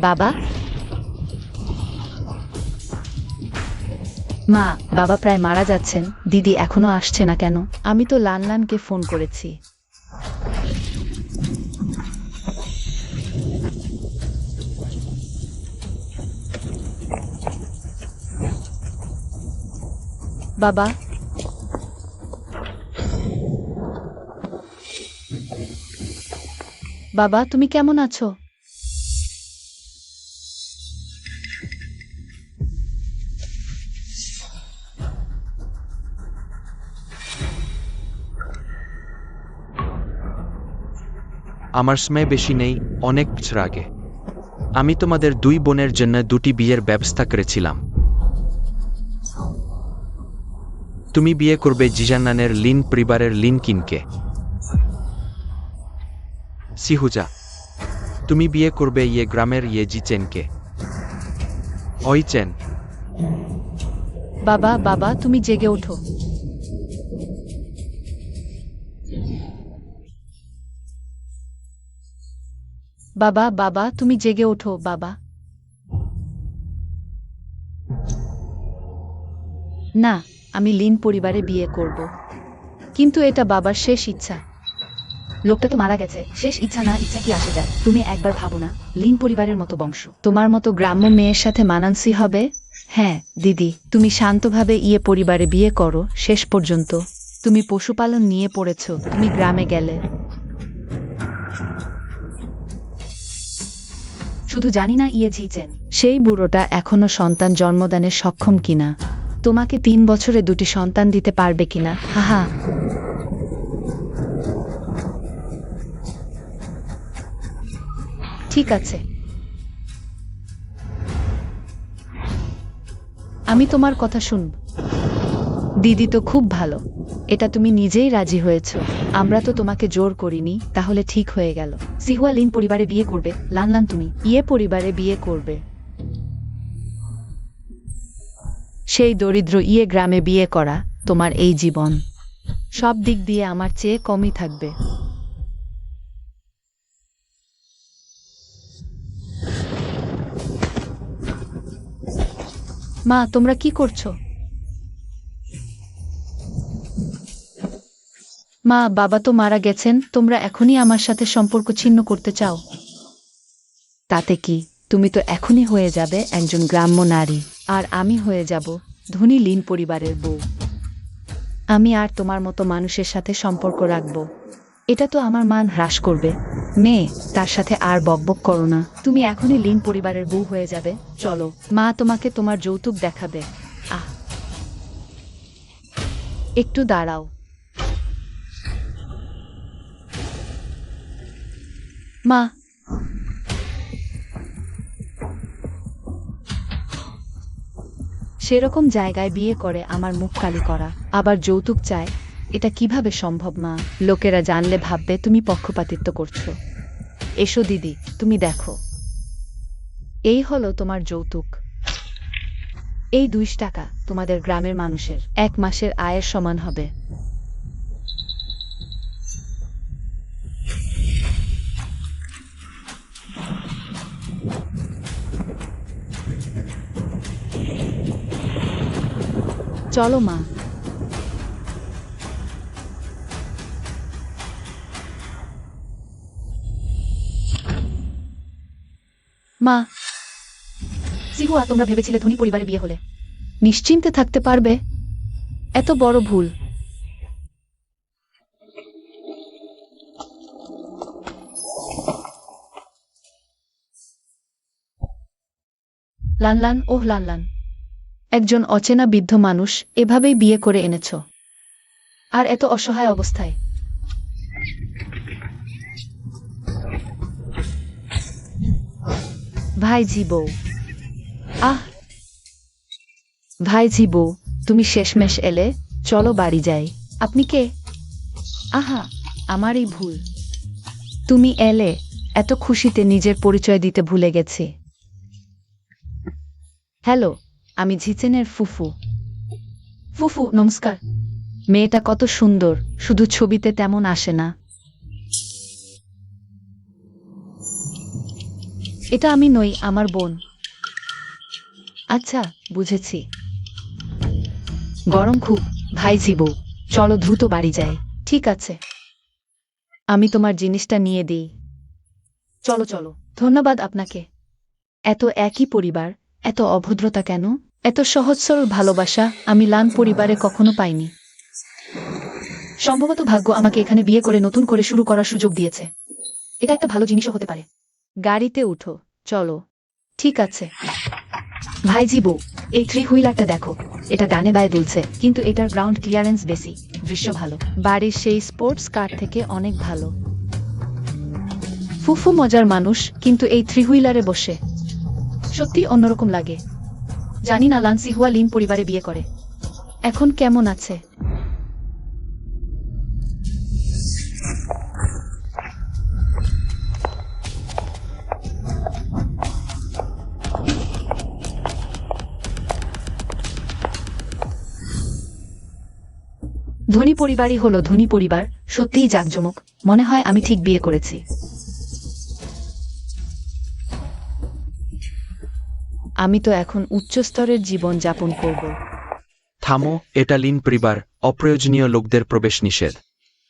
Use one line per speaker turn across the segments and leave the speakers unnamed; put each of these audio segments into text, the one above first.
বাবা, মা, বাবা প্রায় মারা যাচ্ছেন। দিদি এখনো আসছে না কেন? আমি তো লানলানকে ফোন করেছি। বাবা, বাবা তুমি কেমন আছো?
আমার সময় বেশি নেই, অনেক বছর আগে আমি তোমাদের দুই বোনের জন্য দুটি বিয়ের ব্যবস্থা করেছিলাম। তুমি বিয়ে করবে জিজান্নানের লিন পরিবারের লিন কিনকে। সিহুজা, তুমি বিয়ে করবে ইয়ে গ্রামের ইয়ে জিচেনকে। ওই চেন।
বাবা, বাবা তুমি জেগে ওঠো। বাবা, বাবা তুমি জেগে ওঠো বাবা। না, আমি লিন পরিবারে বিয়ে করব, কিন্তু এটা বাবার শেষ ইচ্ছা। লোকটা তো মারা গেছে, শেষ ইচ্ছা না ইচ্ছা কি আসে যায়? তুমি একবার ভাবো না, লিন পরিবারের মতো বংশ তোমার মতো গ্রাম্য মেয়ের সাথে মানানসই হবে? হ্যাঁ দিদি, তুমি শান্তভাবে ইয়ে পরিবারে বিয়ে করো। শেষ পর্যন্ত তুমি পশুপালন নিয়ে পড়েছ, তুমি গ্রামে গেলে। শুধু জানি না ইয়ে ঝিচেন সেই বুড়োটা এখনো সন্তান জন্মদানে সক্ষম কিনা, তোমাকে 3 বছরে 2টি সন্তান দিতে পারবে কিনা। হাহা। ঠিক আছে, আমি তোমার কথা শুনব। দিদি তো খুব ভালো, এটা তুমি নিজেই রাজি হয়েছ, আমরা তো তোমাকে জোর করিনি। তাহলে ঠিক হয়ে গেল। সিহুয়া লিন পরিবারে বিয়ে করবে, লানলান তুমি ইয়ে পরিবারে বিয়ে করবে। সেই দরিদ্র ইয়ে গ্রামে বিয়ে করা তোমার এই জীবন সব দিক দিয়ে আমার চেয়ে কমই থাকবে। মা, তোমরা কি করছো? মা, বাবা তো মারা গেছেন, তোমরা এখনই আমার সাথে সম্পর্ক ছিন্ন করতে চাও? তাতে কি, তুমি তো এখনই হয়ে যাবে একজন গ্রাম্য নারী, আর আমি হয়ে যাব ধনী লিন পরিবারের বউ। আমি আর তোমার মতো মানুষের সাথে সম্পর্ক রাখব, এটা তো আমার মান হ্রাস করবে। মেয়ে, তার সাথে আর বকবক করো না। তুমি এখনই লিন পরিবারের বউ হয়ে যাবে। চলো, মা তোমাকে তোমার যৌতুক দেখাবে। আহ, একটু দাঁড়াও। মা, সেরকম জায়গায় বিয়ে করে আমার মুখ কালি করা, আবার যৌতুক চায়, এটা কিভাবে সম্ভব মা? লোকেরা জানলে ভাববে তুমি পক্ষপাতিত্ব করছো। এসো দিদি, তুমি দেখো, এই হলো তোমার যৌতুক। এই 200 টাকা তোমাদের গ্রামের মানুষের 1 মাসের আয়ের সমান হবে। চলো মা। মা, সিহুয়া তোমরা ভেবেছিলে ধনী পরিবারে বিয়ে হলে নিশ্চিন্তে থাকতে পারবে? এত বড় ভুল। লানলান, ওহ লানলান, একজন অচেনা বৃদ্ধ মানুষ এভাবেই বিয়ে করে এনেছ, আর এত অসহায় অবস্থায়। ভাইঝি বউ, আহ, ভাইঝি বউ, তুমি শেষমেশ এলে। চলো বাড়ি যাই। আপনি কে? আহা, আমারই ভুল। তুমি এলে, এত খুশিতে নিজের পরিচয় দিতে ভুলে গেছি। হ্যালো, আমি ঝিচেনের ফুফু। ফুফু নমস্কার। মেয়েটা কত সুন্দর, শুধু ছবিতে তেমন আসে না। এটা আমি নই, আমার বোন। আচ্ছা, বুঝেছি। গরম খুব, ভাইঝি বউ। চলো দ্রুত বাড়ি যাই। ঠিক আছে, আমি তোমার জিনিসটা নিয়ে দিই। চলো চলো। ধন্যবাদ আপনাকে। এত একই পরিবার, এত অভদ্রতা কেন? এত সহজ সরল ভালোবাসা আমি লান পরিবারে কখনো পাইনি। সম্ভবত ভাগ্য আমাকে এখানে বিয়ে করে নতুন করে শুরু করার সুযোগ দিয়েছে। এটা একটা ভালো জিনিসও হতে পারে। গাড়িতে উঠো, চলো। ঠিক আছে। ভাইজি বউ, এই থ্রি হুইলারটা দেখো। এটা ডানে বায়ে দুলছে, কিন্তু এটার গ্রাউন্ড ক্লিয়ারেন্স বেশি, দৃশ্য ভালো। বাড়ির সেই স্পোর্টস কার থেকে অনেক ভালো। ফুফু মজার মানুষ, কিন্তু এই থ্রি হুইলারে বসে সত্যি অন্যরকম লাগে। জানি না লান্সি হুয়া লিন পরিবারে বিয়ে করে এখন কেমন আছে। ধনী পরিবারই হলো ধনী পরিবার, সত্যিই জাঁকজমক। মনে হয় আমি ঠিক বিয়ে করেছি। আমি তো এখন উচ্চ স্তরের জীবন যাপন করব।
থামো, এটা লিন পরিবার, অপ্রয়োজনীয় লোকদের প্রবেশ নিষেধ।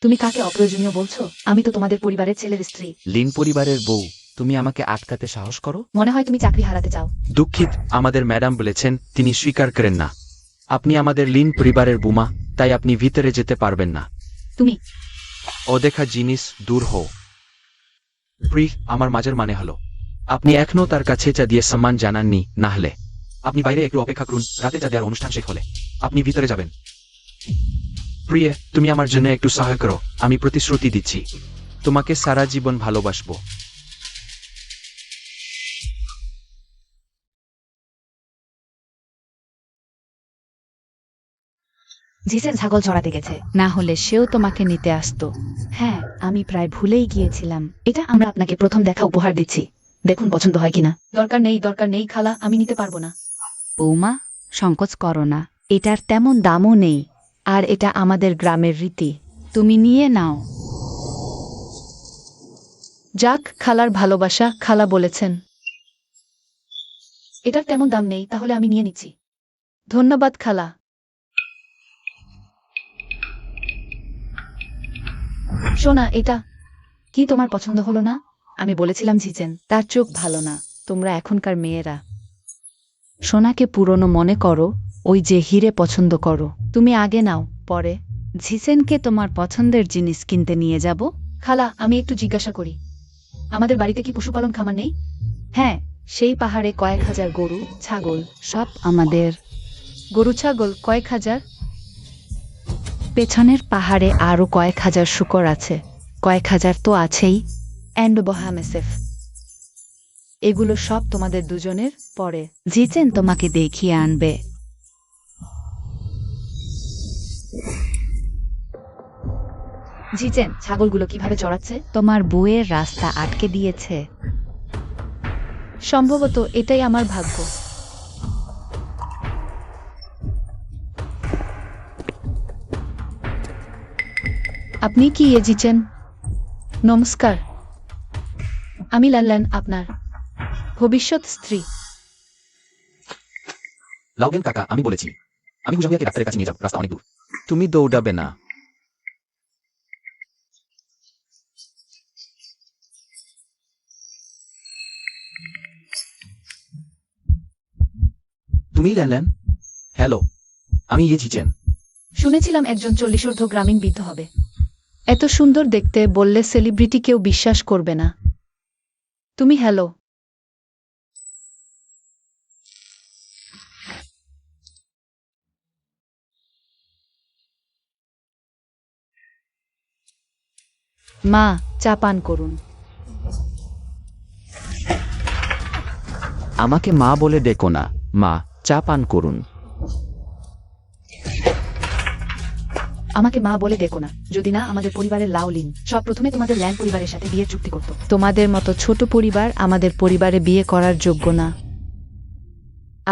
তুমি কাকে অপ্রয়োজনীয় বলছো? আমি তো তোমাদের পরিবারের ছেলের স্ত্রী।
লিন পরিবারের বউ, তুমি আমাকে আটকাতে সাহস করো?
মনে হয় তুমি চাকরি হারাতে চাও।
দুঃখিত, আমাদের ম্যাডাম বলেছেন তিনি স্বীকার করেন না। আপনি আমাদের লিন পরিবারের বুমা, তাই আপনি ভিতরে যেতে পারবেন না।
তুমি
অদেখা জিনিস দূর হও। প্রি, আমার মাঝের মানে হলো আপনি এখনো তার কাছে চা দিয়ে সম্মান জানাননি, না হলে আপনি বাইরে একটু অপেক্ষা করুন, রাতে চা দেওয়ার অনুষ্ঠান শেষ হলে আপনি ভিতরে যাবেন। প্রিয়ে, তুমি আমার জন্য একটু সহায় করো, আমি প্রতিশ্রুতি দিচ্ছি তোমাকে সারা জীবন ভালোবাসবো।
জিসেন ছাগল চড়াতে গেছে, না হলে সেও তোমাকে নিতে আসতো। হ্যাঁ, আমি প্রায় ভুলেই গিয়েছিলাম। এটা আমরা আপনাকে প্রথম দেখা উপহার দিচ্ছি, দেখুন পছন্দ হয় কিনা। দরকার নেই খালা, আমি নিতে পারবো না। বৌমা, সংকোচ করো না, এটার তেমন দামও নেই, আর এটা আমাদের গ্রামের রীতি। তুমি নিয়ে নাও। যাক, খালার ভালোবাসা, খালা বলেছেন। এটার তেমন দাম নেই, তাহলে আমি নিয়ে নিচ্ছি। ধন্যবাদ খালা। শোনা, এটা কি তোমার পছন্দ হলো না? আমি বলেছিলাম জিজেন তার চোখ ভালো না। তোমরা এখনকার মেয়েরা সোনাকে পুরনো মনে করো, ওই যে হিরে পছন্দ করো। তুমি আগে নাও, পরে ঝিসেনকে তোমার পছন্দের জিনিস কিনতে নিয়ে যাব। খালা, আমি একটু জিজ্ঞাসা করি, আমাদের বাড়িতে কি পশুপালন খামার নেই? হ্যাঁ, সেই পাহাড়ে কয়েক হাজার গরু ছাগল সব আমাদের। গরু ছাগল কয়েক হাজার? পেছনের পাহাড়ে আরো কয়েক হাজার শূকর আছে। কয়েক হাজার তো আছেই। অ্যান্ড বহামেসেফ। এগুলো সব তোমাদের দুজনের পরে জিচেন তোমাকে দেখিয়ে আনবে। জিচেন ছাগলগুলো কিভাবে চড়াচ্ছে? তোমার বউয়ের রাস্তা আটকে দিয়েছে। সম্ভবত এটাই আমার ভাগ্য। আপনি কি জিচেন? নমস্কার, আমি লাল্লান, আপনার ভবিষ্যৎ স্ত্রী।
লাউগেন কাকা, আমি বলেছি আমি হুজামিয়াকে ডাক্তারের কাছে নিয়ে যাব, রাস্তা অনেক দূর।
তুমি দৌড়াবে না।
তুমি ল্যান? হ্যালো, আমি ইয়ে জিচেন।
শুনেছিলাম একজন 40 গ্রামীণ বৃদ্ধ হবে। এত সুন্দর দেখতে বললে সেলিব্রিটি কেউ বিশ্বাস করবে না। তুমি হ্যালো। মা, চা পান করুন।
আমাকে মা বলে ডেকো না, মা, চা পান করুন।
আমাকে মা বলে ডেকো না, যদি না আমাদের পরিবারের লাউলিন সব প্রথমে তোমাদের ল্যান্ড পরিবারের সাথে বিয়ের চুক্তি করত। তোমাদের মতো ছোট পরিবার আমাদের পরিবারে বিয়ে করার যোগ্য না।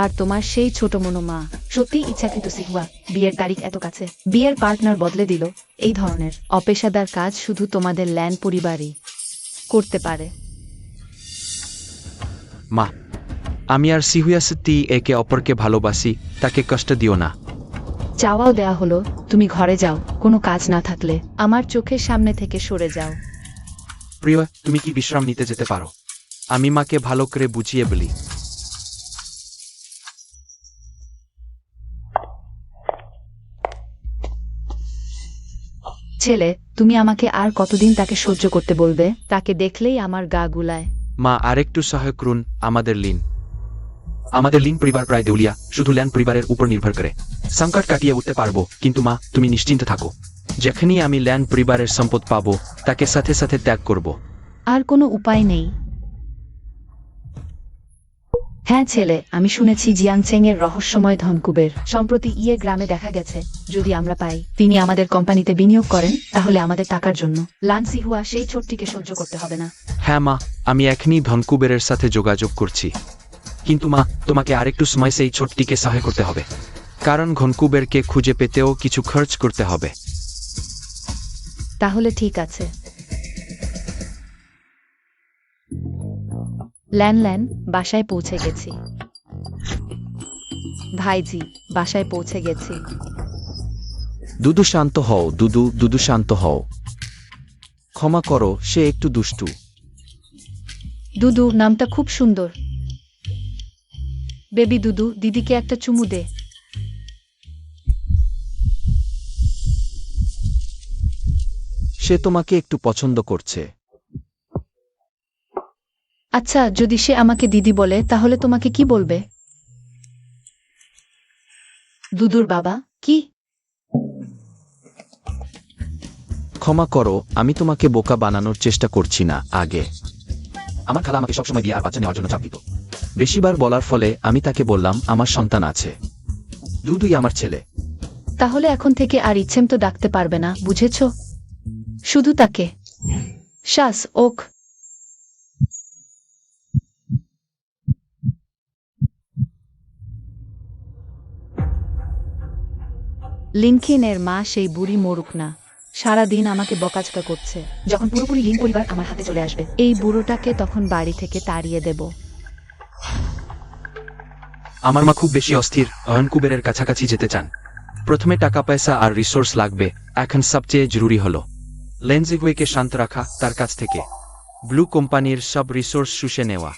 আর তোমার সেই ছোট মনো মা সত্যিই ইচ্ছাকৃত সিহুয়া বিয়ের তারিখ এত কাছে, বিয়ের পার্টনার বদলে দিল। এই ধরনের অপেশাদার কাজ শুধু তোমাদের ল্যান্ড পরিবারই করতে পারে।
মা, আমি আর সিহুয়াসতি একে অপরকে ভালোবাসি, তাকে কষ্ট দিও না।
চাওয়াও দেয়া হলো, তুমি ঘরে যাও, কোনো কাজ না থাকলে আমার চোখের সামনে থেকে সরে যাও।
প্রিয়, তুমি কি বিশ্রাম নিতে যেতে পারো? আমি মাকে ভালো করে বুঝিয়ে বলি।
ছেলে, তুমি আমাকে আর কতদিন তাকে সহ্য করতে বলবে? তাকে দেখলেই আমার গা গুলায়।
মা, আরেকটু সহায় করুন। আমাদের লিন পরিবার প্রায় দেউলিয়া, শুধু ল্যান পরিবারের উপর নির্ভর করে। সংকট কাটিয়ে উঠতে পারবো, কিন্তু মা, তুমি নিশ্চিন্ত থাকো। যখনই আমি ল্যান পরিবারের সম্পদ পাবো, তাকে সাথে সাথে ত্যাগ করব।
আর কোনো উপায় নেই। হ্যাঁ ছেলে, আমি শুনেছি জিয়াংচেং এর রহস্যময় ধনকুবের সম্প্রতি গ্রামে দেখা গেছে। যদি আমরা পাই, তিনি আমাদের কোম্পানিতে বিনিয়োগ করেন, তাহলে আমাদের টাকার জন্য লানসিহুয়া সেই ছোটটিকে সহ্য করতে হবে না।
হ্যাঁ মা, আমি এখনই ধনকুবেরের সাথে যোগাযোগ করছি। কিন্তু মা, তোমাকে আরেকটু সময় সেই ছোটটিকে সহায় করতে হবে, কারণ ধনকুবেরকে খুঁজে পেতেও কিছু খরচ করতে হবে।
তাহলে ঠিক আছে। ল্যান, বাসায় পৌঁছে গেছি। ভাইজি, বাসায় পৌঁছে গেছি।
দুদু শান্ত হও, দুদু শান্ত হও। ক্ষমা করো, সে একটু দুষ্টু।
দুদু নামটা খুব সুন্দর। বেবি দুদু, দিদিকে একটা চুমু দে।
সে তোমাকে একটু পছন্দ করছে।
আচ্ছা, যদি সে আমাকে দিদি বলে, তাহলে তোমাকে কি বলবে? দুদুর বাবা, কি?
ক্ষমা করো, আমি তোমাকে বোকা বানানোর চেষ্টা করছি না। আগে আমার খালা আমাকে সবসময় বিয়ে আর বাচ্চা নেওয়ার জন্য চাপ দিত। বেশিবার বলার ফলে আমি তাকে বললাম আমার সন্তান আছে, দুদুই আমার ছেলে।
তাহলে এখন থেকে আর ইচ্ছেম তো ডাকতে পারবে না, বুঝেছ? শুধু তাকে শ্বাস ওক। লিনকিনের মা সেই বুড়ি মরুক না, সারাদিন আমাকে বকাঝকা করছে। যখন পুরোপুরি লিন পরিবার আমার হাতে চলে আসবে, এই বুড়োটাকে তখন বাড়ি থেকে তাড়িয়ে দেব।
আমার মা খুব বেশি অস্থির, ধনকুবেরের কাছাকাছি যেতে চান। প্রথমে টাকা পয়সা আর রিসোর্স লাগবে, এখন সবচেয়ে জরুরি হলো লেনজিগুয়েকে শান্ত রাখা, তার কাছ থেকে ব্লু কোম্পানির সব রিসোর্স শুষে নেওয়া।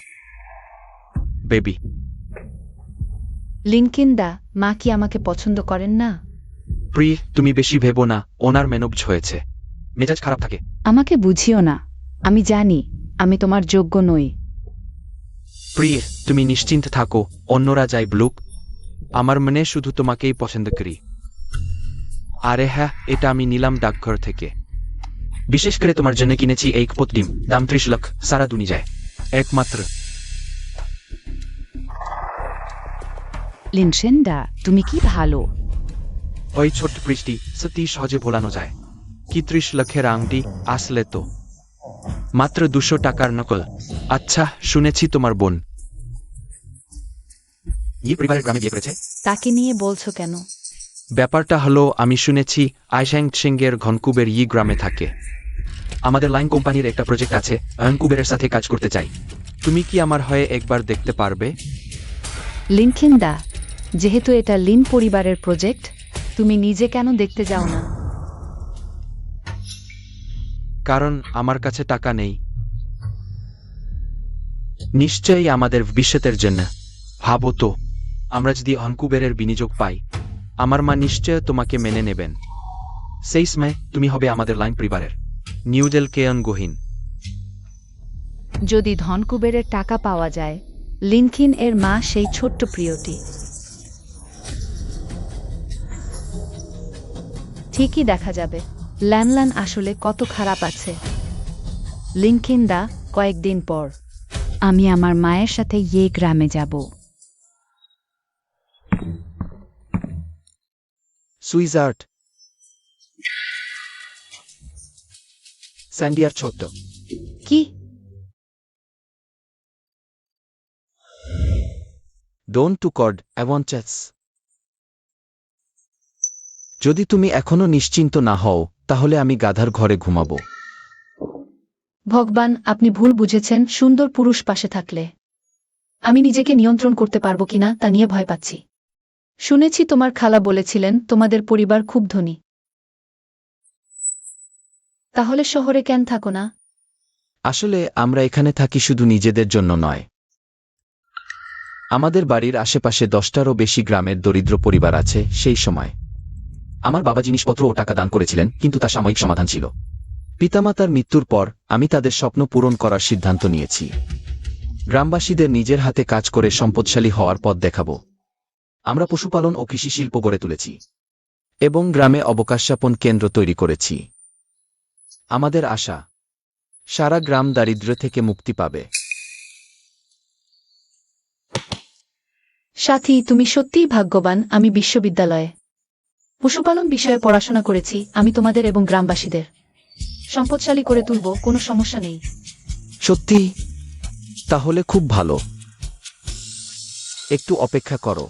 বেবি,
লিনকিনদা, মা কি আমাকে পছন্দ করেন না?
প্রিয়, তুমি বেশি ভেবো না, ওনার মেনবজ হয়েছে, মেজাজ খারাপ থাকে।
আমাকে বুঝিও না, আমি জানি আমি তোমার যোগ্য নই।
প্রিয়, তুমি নিশ্চিন্ত থাকো, অন্যরা যাই ব্লুক, আমার মনে শুধু তোমাকেই পছন্দ করি। আরে হ্যাঁ, এটা আমি নিলাম ডাকঘর থেকে। বিশেষ করে তোমার জন্য কিনেছি এই পত ডিম, দাম 30 লাখ, সারা দুনিয়ায় একমাত্র।
লিনশেনদা, তুমি কি ভালো।
ওই ছোট্ট বৃষ্টি সত্যি সহজে ভোলানো যায়। কি 30 লাখের আংটি, আসলে তো মাত্র 200 টাকার নকল। আচ্ছা, শুনেছি তোমার বোন এই পরিবারের গ্রামে বিয়ে করেছে।
তাকে নিয়ে বলছো কেন?
ব্যাপারটা হলো, আমি শুনেছি আইশ্যাং সিংয়ের ঘনকুবের গ্রামে থাকে। আমাদের লাইন কোম্পানির একটা প্রজেক্ট আছে, ঘনকুবেরের সাথে কাজ করতে চাই। তুমি কি আমার হয়ে একবার দেখতে পারবে?
লিনকিনদা, যেহেতু এটা লিন পরিবারের প্রজেক্ট, তুমি নিজে কেন দেখতে যাও না?
কারণ আমার কাছে টাকা নেই। নিশ্চয়ই আমাদের ভবিষ্যতের জন্য। ভাবো তো, আমরা যদি ঘনকুবেরের বিনিয়োগ পাই, আমার মা নিশ্চয় তোমাকে মেনে নেবেন। সেই সময় তুমি হবে আমাদের লাইন পরিবারের নিউডেল কেয়ন গহীন।
যদি ধনকুবেরের টাকা পাওয়া যায়, লিনকিন এর মা সেই ছোট্ট প্রিয়টি ঠিকই দেখা যাবে ল্যানল্যান আসলে কত খারাপ আছে। লিনকিনদা, কয়েকদিন পর আমি আমার মায়ের সাথে গ্রামে যাব।
সুইজার্ট স্যান্ডিয়ার ছোট্ট
কি?
ডোন্ট টু কড অ্যাভঞ্চাস। যদি তুমি এখনো নিশ্চিন্ত না হও, তাহলে আমি গাধার ঘরে ঘুমাবো।
ভগবান, আপনি ভুল বুঝেছেন। সুন্দর পুরুষ পাশে থাকলে আমি নিজেকে নিয়ন্ত্রণ করতে পারবো কিনা তা নিয়ে ভয় পাচ্ছি। শুনেছি তোমার খালা বলেছিলেন তোমাদের পরিবার খুব ধনী। তাহলে শহরে কেন থাকো না?
আসলে আমরা এখানে থাকি শুধু নিজেদের জন্য নয়। আমাদের বাড়ির আশেপাশে 10টারও বেশি গ্রামের দরিদ্র পরিবার আছে। সেই সময় আমার বাবা জিনিসপত্র ও টাকা দান করেছিলেন, কিন্তু তা সাময়িক সমাধান ছিল। পিতামাতার মৃত্যুর পর আমি তাদের স্বপ্ন পূরণ করার সিদ্ধান্ত নিয়েছি। গ্রামবাসীদের নিজের হাতে কাজ করে সম্পদশালী হওয়ার পথ দেখাবো। আমরা পশুপালন ও কৃষি শিল্প গড়ে তুলেছি এবং গ্রামে অবকাশযাপন কেন্দ্র তৈরি করেছি। আমাদের আশা, সারা গ্রাম দারিদ্র্য থেকে মুক্তি পাবে।
সাথী, তুমি সত্যিই ভাগ্যবান। আমি বিশ্ববিদ্যালয়ে পশুপালন বিষয়ে পড়াশোনা করেছি। আমি তোমাদের এবং গ্রামবাসীদের সম্পদশালী করে তুলব, কোনো সমস্যা নেই।
সত্যি? তাহলে খুব ভালো। একটু অপেক্ষা করো।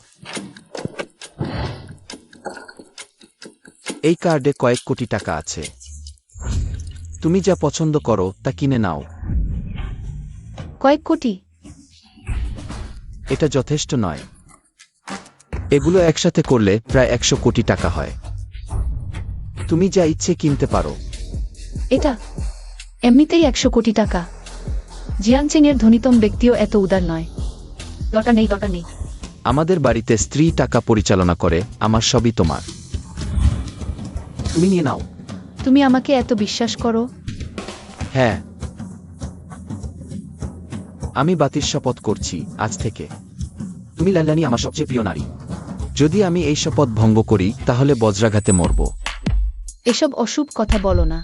এই কার্ডে কয়েক কোটি টাকা আছে। তুমি যা পছন্দ করো তা কিনে নাও।
কয়েক কোটি?
এটা যথেষ্ট নয়। এগুলো একসাথে করলে প্রায় 100 কোটি টাকা হয়। তুমি যা ইচ্ছে কিনতে পারো।
এটা এমনিতেই 100 কোটি টাকা। জিয়াংচেং এর ধনীতম ব্যক্তিও এত উদার নয়। দরকার নেই, দরকার নেই।
আমাদের বাড়িতে স্ত্রী টাকা পরিচালনা করে। আমার সবই তোমার। তুমি নিয়ে নাও।
তুমি আমাকে এত বিশ্বাস করো?
হ্যাঁ, আমি বাতির শপথ করছি আজ থেকে। তুমি ল্যানল্যানই আমার সবচেয়ে প্রিয় নারী। যদি আমি এই শপথ ভঙ্গ করি তাহলে বজ্রাঘাতে মরব।
এসব অশুভ কথা বলো না।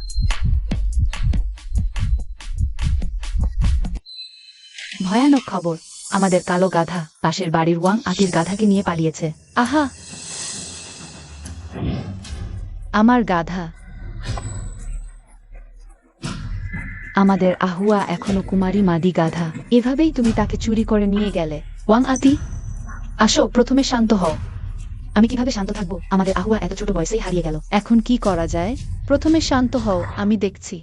ভয়ানক খবর। আমাদের কালো গাধা পাশের বাড়ির ওয়াং আতির গাধাকে নিয়ে পালিয়েছে। আহা, আমার গাধা। আমাদের আহুয়া এখনো কুমারী মাদি গাধা। এভাবেই তুমি তাকে চুরি করে নিয়ে গেলে। ওয়াং আতি, আসো, প্রথমে শান্ত হও। আমি কিভাবে শান্ত থাকবো? আমাদের আহুয়া এত ছোট বয়সেই হারিয়ে গেল। এখন কি করা যায়? প্রথমে শান্ত হও, আমি দেখছি।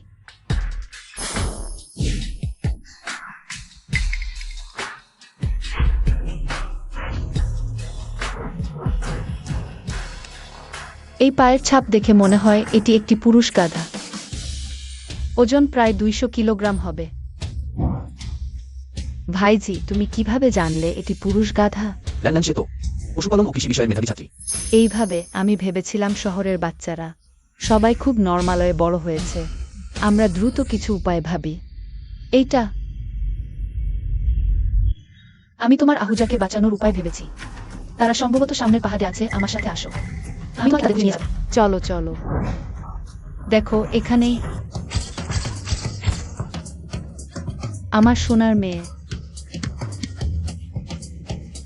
এই পায়ের ছাপ দেখে মনে হয় এটি একটি পুরুষ গাধা। ওজন প্রায় 200 কিলোগ্রাম হবে। ভাইজি, তুমি কিভাবে জানলে এটি পুরুষ গাধা?
ল্যানল্যান সে তো পশুপালন ও কৃষি বিষয়ে মেধাবী ছাত্রী।
এইভাবে আমি ভেবেছিলাম শহরের বাচ্চারা সবাই খুব নরমালয়ে বড় হয়েছে। আমরা দ্রুত কিছু উপায় ভাবি। এইটা আমি তোমার আহুজাকে বাঁচানোর উপায় ভেবেছি। তারা সম্ভবত সামনের পাহাড়ে আছে। আমার সাথে আসো, আমি তোমাকে তাদের নিয়ে যাব। চলো চলো, দেখো এখানেই আমার সোনার মেয়ে।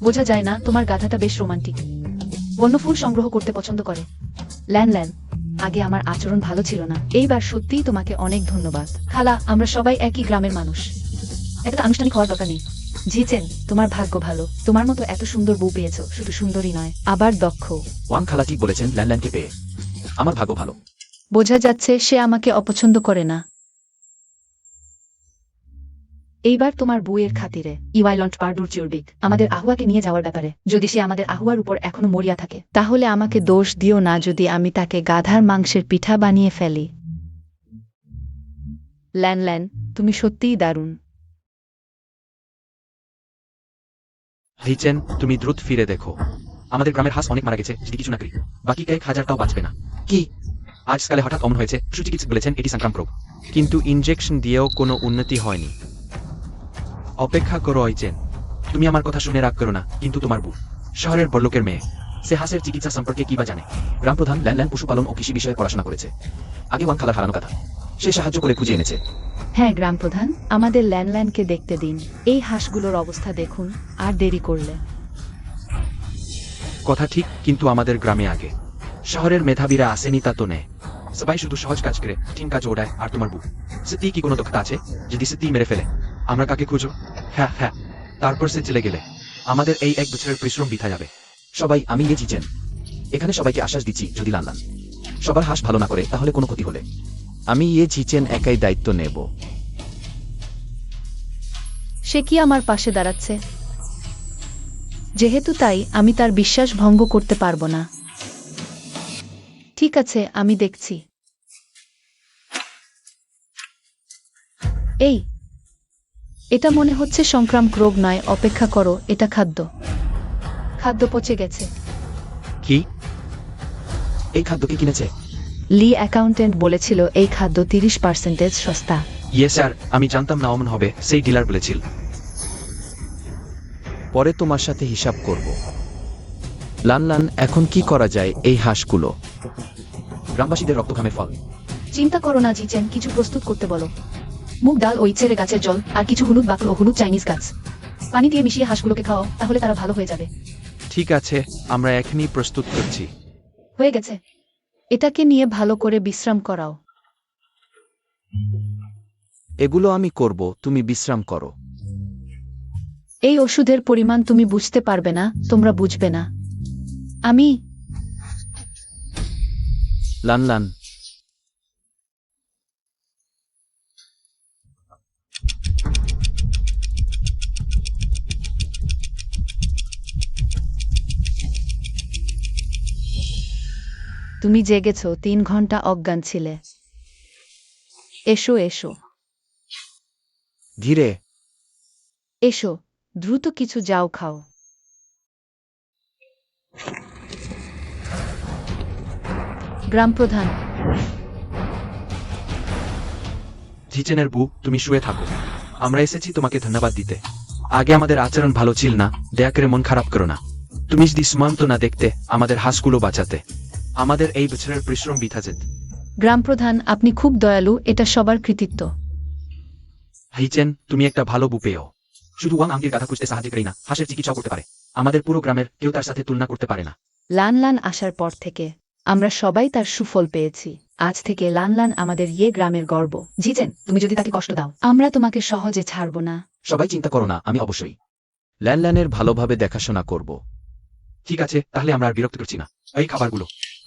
বোঝা যায় না, তোমার গাধাটা বেশ রোমান্টিক। বন্যফুল সংগ্রহ করতে পছন্দ করে। ল্যান, আগে আমার আচরণ ভালো ছিল না। এইবার সত্যিই তোমাকে অনেক ধন্যবাদ। খালা, আমরা সবাই একই গ্রামের মানুষ। একটা আনুষ্ঠানিক হওয়ার দরকার নেই। জিচেন, তোমার ভাগ্য ভালো। তোমার মতো এত সুন্দর বউ পেয়েছো। শুধু সুন্দরী নয়, আবার দক্ষ।
ওয়াং খালা ঠিক বলেছেন, ল্যানল্যানকে পেয়ে আমার ভাগ্য ভালো।
বোঝা যাচ্ছে সে আমাকে অপছন্দ করে না। এইবার তোমার বউয়ের খাতিরে ইওয়াইলন্ট পারডুর চিউরবিক আমাদের আহুয়াকে নিয়ে যাওয়ার ব্যাপারে। যদি সে আমাদের আহুয়ার উপর এখনো মরিয়া থাকে তাহলে আমাকে দোষ দিও না যদি আমি তাকে গাধার মাংসের পিঠা বানিয়ে ফেলি। ল্যান, তুমি সত্যিই দারুণ।
হিচেন, তুমি দ্রুত ফিরে দেখো। আমাদের গ্রামের হাঁস অনেক মারা গেছে যদি কিছু না করি। বাকি কয়েক হাজারটাও বাঁচবে না। কি? আজ সকালে হঠাৎ অমন হয়েছে। সুচিকিৎসক বলেছেন এটি সংক্রামক রোগ।
কিন্তু ইনজেকশন দিয়েও কোনো উন্নতি হয়নি।
অপেক্ষা করো হিচেন, তুমি আমার কথা শুনে রাগ করো না। কিন্তু তোমার বউ শহরের বড়লোকের মেয়ে, সে হাঁসের চিকিৎসা সম্পর্কে কি বা জানে? গ্রাম প্রধান ল্যানল্যান পশুপালন ও কৃষি বিষয়ে পড়াশোনা করেছে। আগে ওয়াং খালার হারানো কথা সে সাহায্য করে খুঁজে এনেছে।
হ্যাঁ গ্রাম প্রধান, আমাদের ল্যানকে দেখতে দিন। এই হাঁসগুলোর অবস্থা দেখুন, আর দেরি করলে।
কথা ঠিক, কিন্তু আমাদের গ্রামে আগে শহরের মেধাবীরা আসেনি তা তো নেই। সবাই শুধু সহজ কাজ করে, কঠিন কাজ ওড়ায়। আর তোমার বউ, সত্যি কি কোনো দক্ষতা আছে? যদি সত্যি মেরে ফেলে, আমরা কাকে খুঁজো? হ্যাঁ, তারপর সে চলে গেলে আমাদের এই 1 বছরের পরিশ্রম বৃথা যাবে। সবাই, আমি ইয়ে জিচেন, এখানে সবাইকে আশ্বাস দিচ্ছি, যদি ল্যানল্যান সবার হাঁস ভালো না করে তাহলে কোনো ক্ষতি হলে
আমি ইয়ে জিচেন একাই দায়িত্ব নেব।
সে কি আমার পাশে দাঁড়াচ্ছে? যেহেতু তাই আমি তার বিশ্বাস ভঙ্গ করতে পারবো না। ঠিক আছে, আমি দেখছি। এই, এটা মনে হচ্ছে সংক্রামক রোগ নয়। অপেক্ষা করো, এটা খাদ্য। খাদ্য পচে গেছে।
কি? এই খাদ্য কে কিনেছে?
লি অ্যাকাউন্টেন্ট বলেছিল এই খাদ্য 30% সস্তা।
ইয়ে স্যার, আমি জানতাম না অমন হবে, সেই ডিলার বলেছিল।
পরে তোমার সাথে হিসাব করব। লান, এখন কি করা যায় এই হাঁসগুলো?
গ্রামবাসীদের রক্ত ঘামের ফল।
চিন্তা করো না জিচেন, কিছু প্রস্তুত করতে বলো। মুগ ডাল, ওই ছেড়ে গাছের জল, আর কিছু হলুদ বাকল ও হলুদ চাইনিজ গাছ। পানি দিয়ে মিশিয়ে হাঁসগুলোকে খাও, তাহলে তারা ভালো হয়ে যাবে।
ঠিক আছে, আমরা এখনই প্রস্তুত করছি।
হয়ে গেছে। এটাকে নিয়ে ভালো করে বিশ্রাম করাও।
এগুলো আমি করব, তুমি বিশ্রাম করো।
এই ওষুধের পরিমাণ তুমি বুঝতে পারবে না, তোমরা বুঝবে না। আমি
লান,
তুমি জেগেছ, 3 ঘন্টা অজ্ঞান ছিলে। এসো এসো
ধীরে।
এসো, দ্রুত কিছু যাও খাও। গ্রামপ্রধান,
জিচেনের বউ, তুমি শুয়ে থাকো। আমরা এসেছি তোমাকে ধন্যবাদ দিতে। আগে আমাদের আচরণ ভালো ছিল না, দয়া করে মন খারাপ করো না। তুমি যদি সীমান্ত না দেখতে আমাদের হাঁসগুলো বাঁচাতে, আমাদের এই বছরের পরিশ্রম বৃথা যেত।
গ্রামপ্রধান, আপনি খুব দয়ালু, এটা সবার কৃতিত্ব।
হিচেন, তুমি একটা ভালো বউ পেও। শুধু ওয়াং আঙ্গির কথা খুঁজতে সাহায্য করি না, হাঁসের চিকিৎসা করতে পারে। আমাদের পুরো গ্রামের কেউ তার সাথে তুলনা করতে পারে না।
লান আসার পর থেকে আমরা সবাই তার সুফল পেয়েছি। আজ থেকে লান আমাদের গ্রামের গর্ব। জিজেন, তুমি যদি তাকে কষ্ট দাও, আমরা তোমাকে সহজে ছাড়ব না।
সবাই চিন্তা করো না, আমি অবশ্যই।
ল্যানের ভালোভাবে দেখাশোনা করব।
ঠিক আছে, তাহলে আমরা আর বিরক্ত করছি না। এই খাবারগুলো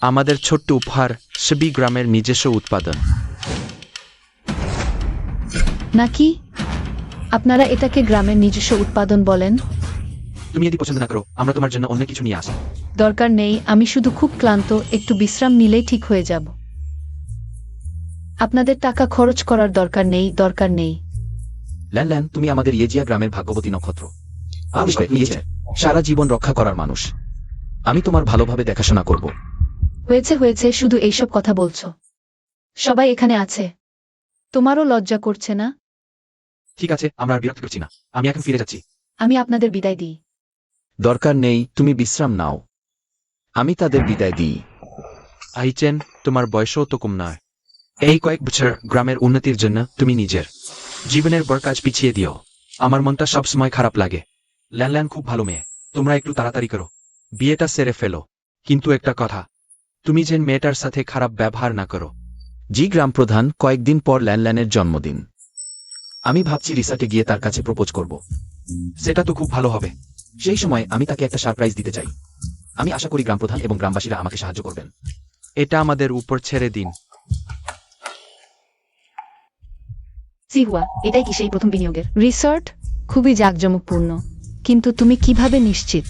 আমাদের ছোট্ট উপহার, সবই গ্রামের নিজস্ব উৎপাদন।
নাকি আপনারা এটাকে গ্রামের নিজস্ব উৎপাদন বলেন?
তুমি যদি পছন্দ না করো, আমরা তোমার জন্য অন্য কিছু নিয়ে আসি।
দরকার নেই, আমি শুধু খুব ক্লান্ত, একটু বিশ্রাম নিলেই ঠিক হয়ে যাব। আপনাদের টাকা খরচ করার দরকার নেই।
ল্যান, তুমি আমাদের ইয়েজিয়া গ্রামের ভাগ্যবতী নক্ষত্র। সারা জীবন রক্ষা করার মানুষ। আমি তোমার ভালোভাবে দেখাশোনা করব।
হয়েছে, শুধু এইসব কথা বলছো। সবাই এখানে আছে, তোমারও লজ্জা করছে না?
ঠিক আছে, আমরা আর বিরক্ত করছি না, আমি এখন ফিরে যাচ্ছি।
আমি আপনাদের বিদায় দিই।
দরকার নেই, তুমি বিশ্রাম নাও। আমি তাদের বিদায় দিই।
আইচেন, তোমার বয়সও তো কম নয়। এই কয়েক বছর গ্রামের উন্নতির জন্য তুমি নিজের জীবনের বড় কাজ পিছিয়ে দিও। আমার মনটা সব সময় খারাপ লাগে। ল্যান খুব ভালো মেয়ে, তোমরা একটু তাড়াতাড়ি করো, বিয়েটা সেরে ফেলো। কিন্তু একটা কথা, তুমি যেন মেয়েটার সাথে খারাপ ব্যবহার না করো।
জি গ্রামপ্রধান, কয়েকদিন পর ল্যানের জন্মদিন। আমি ভাবছি রিসার্টে গিয়ে তার কাছে প্রপোজ করব।
সেটা তো খুব ভালো হবে।
সেই সময় আমি তাকে একটা সারপ্রাইজ দিতে চাই। আমি আশা করি গ্রামপ্রধান এবং গ্রামবাসীরা আমাকে সাহায্য করবেন।
এটা আমাদের উপর ছেড়ে দিন।
সিহুয়া, এটাই কি সেই প্রথম বিনিয়োগের রিসর্ট? খুবই জাঁকজমকপূর্ণ। কিন্তু তুমি কিভাবে নিশ্চিত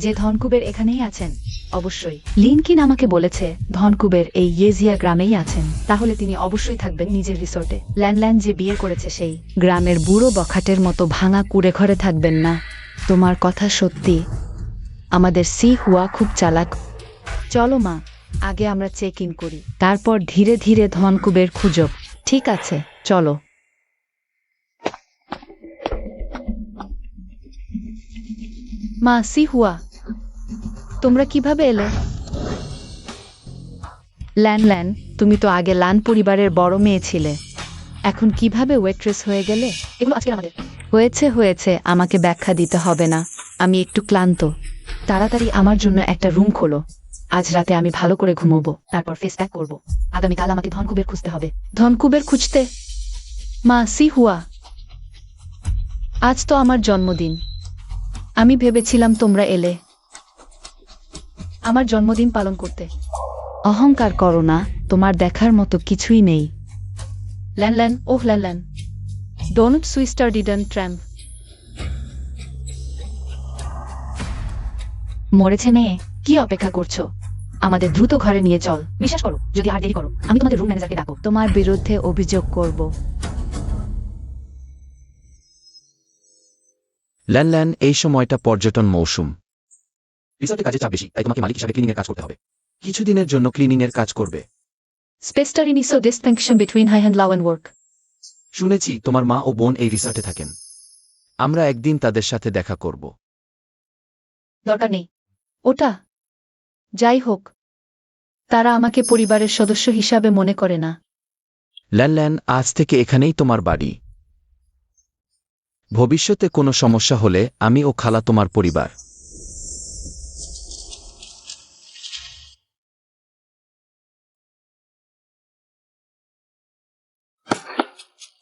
যে ধনকুবের এখানেই আছেন? অবশ্যই লিনকিন আমাকে বলেছে ধনকুবের এই ইয়েজিয়া গ্রামেই আছেন। তাহলে তিনি অবশ্যই থাকবেন নিজের রিসর্টে। ল্যান যে বিয়ে করেছে সেই গ্রামের বুড়ো বখাটের মতো ভাঙা কুড়ে ঘরে থাকবেন না। তোমার কথা সত্যি, আমাদের সিহুয়া খুব চালাক। চলো মা, আগে আমরা চেক ইন করি, তারপর ধীরে ধীরে ধনকুবের খুঁজব। ঠিক আছে, চলো। মা, সিহুয়া, তোমরা কিভাবে এলে? ল্যান, তুমি তো আগে লান পরিবারের বড় মেয়ে ছিলে, এখন কিভাবে ওয়েট্রেস হয়ে গেলে? এগুলো আজকে আমাদের। হয়েছে, আমাকে ব্যাখ্যা দিতে হবে না। আমি একটু ক্লান্ত। তাড়াতাড়ি আমার জন্য একটা রুম খোলো। আজ রাতে আমি ভালো করে ঘুমোবো, তারপর ফেস প্যাক করবো। আগামীকাল আমাকে ধনকুবের খুঁজতে হবে। ধনকুবের খুঁজতে? মা, সিহুয়া, আজ তো আমার জন্মদিন। আমি ভেবেছিলাম তোমরা এলে আমার জন্মদিন পালন করতে। অহংকার করো না, তোমার দেখার মতো কিছুই নেই। ল্যান, ডোন্ট সুইস্টার ডিডন ট্র্যাম্প। মরেছে মেয়ে, কি অপেক্ষা করছো? আমাদের দ্রুত ঘরে নিয়ে চল। বিশ্বাস করো, যদি আর দেরি করো আমি তোমাদের রুম ম্যানেজারকে ডাকো। তোমার বিরুদ্ধে অভিযোগ করব।
ল্যান, এই সময়টা পর্যটন মৌসুম। রিসর্টে কাজে চাপ বেশি, তাই তোমাকে মালিক হিসাবে ক্লিনিং এর কাজ করতে হবে। কিছুদিনের জন্য ক্লিনিং এর কাজ করবে।
Spestar ini so distinction between high and low and work.
শুনেছি তোমার মা ও বোন এই রিসর্টে থাকেন। আমরা একদিন তাদের সাথে দেখা করব।
দরকার নেই ওটা। যাই হোক, তারা আমাকে পরিবারের সদস্য হিসাবে মনে করে না।
ল্যান, আজ থেকে এখানেই তোমার বাড়ি। ভবিষ্যতে কোনো সমস্যা হলে আমি ও খালা তোমার পরিবার।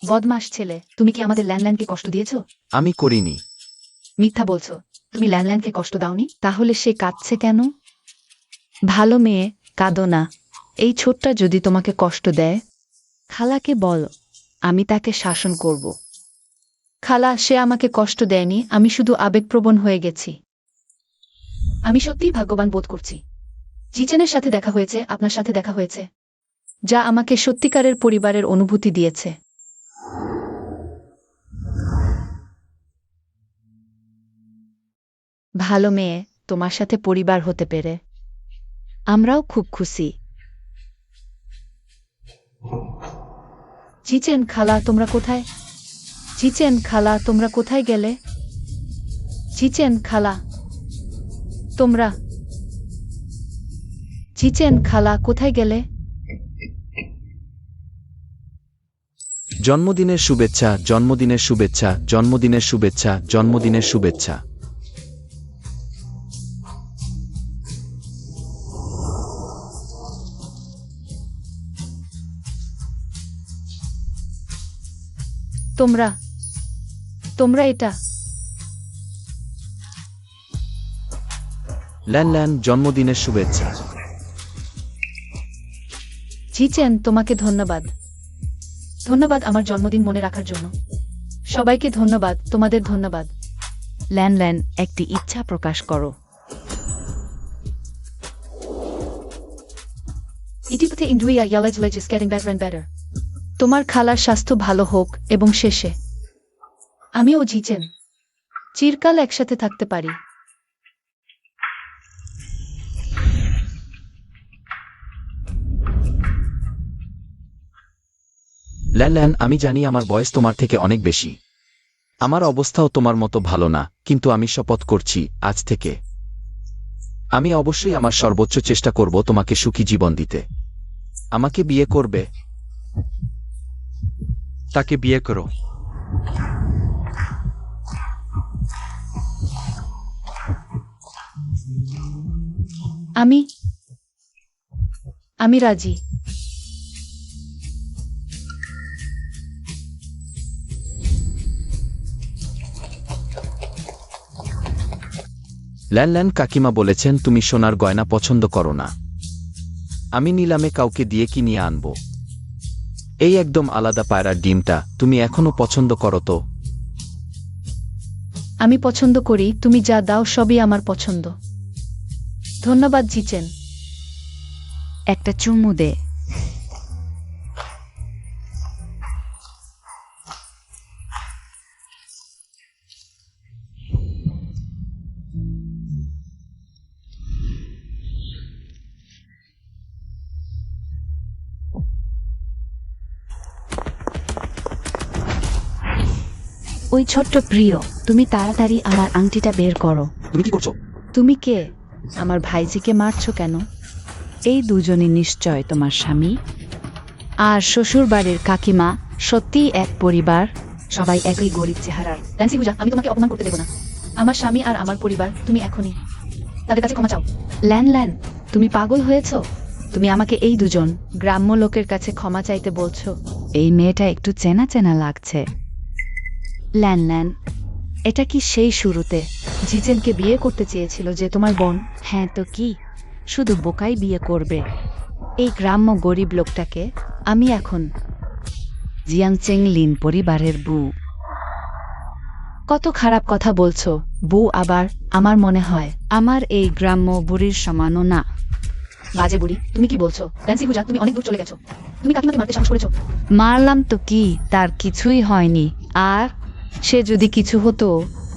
বদমাস ছেলে, তুমি কি আমাদের ল্যান্ডল্যান্ডকে কষ্ট দিয়েছো?
আমি করিনি।
মিথ্যা বলছো। তুমি ল্যান্ডল্যান্ডকে কষ্ট দাওনি, তাহলে সে কাঁদছে কেন? ভালো মেয়ে, কাঁদো না। এই ছোটটা যদি তোমাকে কষ্ট দেয়, খালাকে বলো, আমি তাকে শাসন করব। খালা, সে আমাকে কষ্ট দেয়নি, আমি শুধু আবেগপ্রবণ হয়ে গেছি। আমি সত্যিই ভাগ্যবান বোধ করছি। জিচেনের সাথে দেখা হয়েছে, আপনার সাথে দেখা হয়েছে, যা আমাকে সত্যিকারের পরিবারের অনুভূতি দিয়েছে। ভালো মেয়ে, তোমার সাথে পরিবার হতে পেরে আমরাও খুব খুশি। জিচেন খালা, তোমরা কোথায়? জিচেন খালা, তোমরা কোথায় গেলে? জিচেন খালা, তোমরা। জিচেন খালা, কোথায় গেলে?
জন্মদিনের শুভেচ্ছা, জন্মদিনের শুভেচ্ছা, জন্মদিনের শুভেচ্ছা, জন্মদিনের শুভেচ্ছা।
তোমরা তোমরা এটা।
ল্যান, জন্মদিনের শুভেচ্ছা।
জিচেন, তোমাকে ধন্যবাদ। ধন্যবাদ আমার জন্মদিন মনে রাখার জন্য। সবাইকে ধন্যবাদ, তোমাদের ধন্যবাদ। ল্যান, একটি ইচ্ছা প্রকাশ করো। ইতিপথে ইন্দ্রিয়া ইয়ালেজ is getting better and better. তোমার খালার স্বাস্থ্য ভালো হোক এবং শেষে আমিও জিচেন চিরকাল একসাথে থাকতে পারি।
ল্যান, আমি জানি আমার বয়স তোমার থেকে অনেক বেশি। আমার অবস্থাও তোমার মতো ভালো না, কিন্তু আমি শপথ করছি আজ থেকে আমি অবশ্যই আমার সর্বোচ্চ চেষ্টা করব তোমাকে সুখী জীবন দিতে। আমাকে বিয়ে করবে?
তাকে বিয়ে করো।
আমি রাজি।
ল্যান, কাকিমা বলেছেন তুমি সোনার গয়না পছন্দ করো না। আমি নিলামে কাউকে দিয়ে কিনিয়ে আনব। এই একদম আলাদা পায়রার ডিমটা তুমি এখনো পছন্দ করো তো?
আমি পছন্দ করি, তুমি যা দাও সবই আমার পছন্দ। ধন্যবাদ জিচেন। একটা চুমু দে। ওই ছোট্ট প্রিয়, তুমি তাড়াতাড়ি আমার আংটিটা বের করো।
তুমি কি করছো?
তুমি কে? আমার ভাইজিকে মারছো কেন? এই দুজনই নিশ্চয় তোমার স্বামী আর শ্বশুর বাড়ির কাকিমা। সত্যিই এক পরিবার, সবাই একই গরিব চেহারার। ল্যান্সি পূজা, আমি তোমাকে অপমান করতে দেব না। আমার স্বামী আর আমার পরিবার, তুমি এখনই তাদের কাছে ক্ষমা চাও। ল্যান, তুমি পাগল হয়েছো? তুমি আমাকে এই দুজন গ্রাম্য লোকের কাছে ক্ষমা চাইতে বলছো? এই মেয়েটা একটু চেনা চেনা লাগছে। ল্যান, এটা কি সেই শুরুতে জিচেনকে বিয়ে করতে চেয়েছিল যে তোমার বোন? হ্যাঁ তো কি, শুধু বোকাই বিয়ে করবে এই গ্রাম্য গরিব লোকটাকে? আমি এখন জিয়াংচেং লিন পরিবারের বউ। কত খারাপ কথা বলছো। বউ আবার? আমার মনে হয় আমার এই গ্রাম্য বুড়ির সমানও না। বাজে বুড়ি, তুমি কি বলছো? ল্যান্সি হুজা, তুমি অনেক দূর চলে গেছো। তুমি কাকিমাকে মারতে সাহস করেছো? মারলাম তো কি, তার কিছুই হয়নি। আর সে যদি কিছু হতো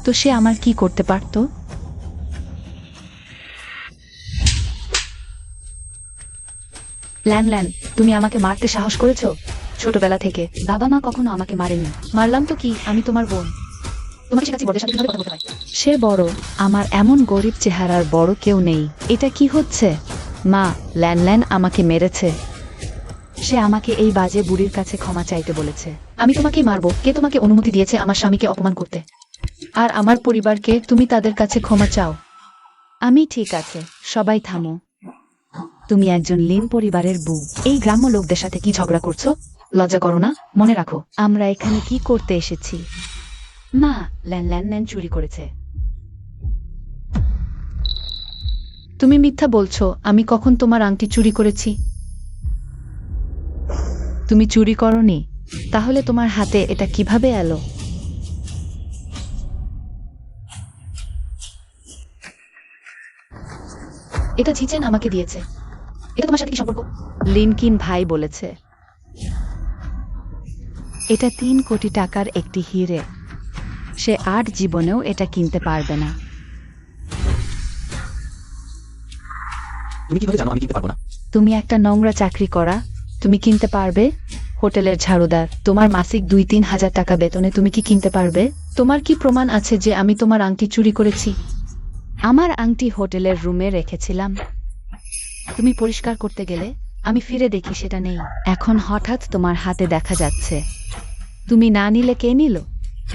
তো সে আমার কি করতে পারতো? ল্যান ল্যান, তুমি আমাকে মারতে সাহস করেছো? ছোটবেলা থেকে বাবা মা কখনো আমাকে মারেনি। মারলাম তো কি, আমি তোমার বোন। তোমাকে শেখাচ্ছি বড়দের সাথে কিভাবে কথা বলতে হয়। সে বড়, আমার এমন গরিব চেহারার বড় কেউ নেই। এটা কি হচ্ছে? মা, ল্যান ল্যান আমাকে মেরেছে। সে আমাকে এই বাজে বুড়ির কাছে ক্ষমা চাইতে বলেছে। আমি তোমাকে মারবো? কে তোমাকে অনুমতি দিয়েছে আমার স্বামীকে অপমান করতে? আর আমার পরিবারকে তুমি তাদের কাছে ক্ষমা চাও? আমি ঠিক আছে, সবাই থামো। তুমি একজন লিন পরিবারের বউ। এই গ্রাম্য লোকদের সাথে কি ঝগড়া করছো? লজ্জা করো না? মনে রাখো, আমরা এখানে কি করতে এসেছি। মা, ল্যান ল্যান ল্যান চুরি করেছে। তুমি মিথ্যা বলছো। আমি কখন তোমার আংটি চুরি করেছি? তুমি চুরি করনি? তাহলে তোমার হাতে এটা কিভাবে এলো? এটা ঝিচেন আমাকে দিয়েছে। এটা তোমার সাথে কি সম্পর্ক? লিনকিন ভাই বলেছে। এটা 3 কোটি টাকার একটি হিরে। সে 8 জীবনেও এটা কিনতে পারবে না।
তুমি কিভাবে জানো আমি কিনতে পারবো না?
তুমি একটা নোংরা চাকরি করা, তুমি কিনতে পারবে? হোটেলের ঝাড়ুদার, তোমার মাসিক 2-3 হাজার টাকা বেতনে তুমি কি কিনতে পারবে? তোমার কি প্রমাণ আছে যে আমি তোমার আংটি চুরি করেছি? আমার আংটি হোটেলের রুমে রেখেছিলাম। তুমি পরিষ্কার করতে গেলে আমি ফিরে দেখি সেটা নেই। এখন হঠাৎ তোমার হাতে দেখা যাচ্ছে। তুমি না নিলে কে নিল?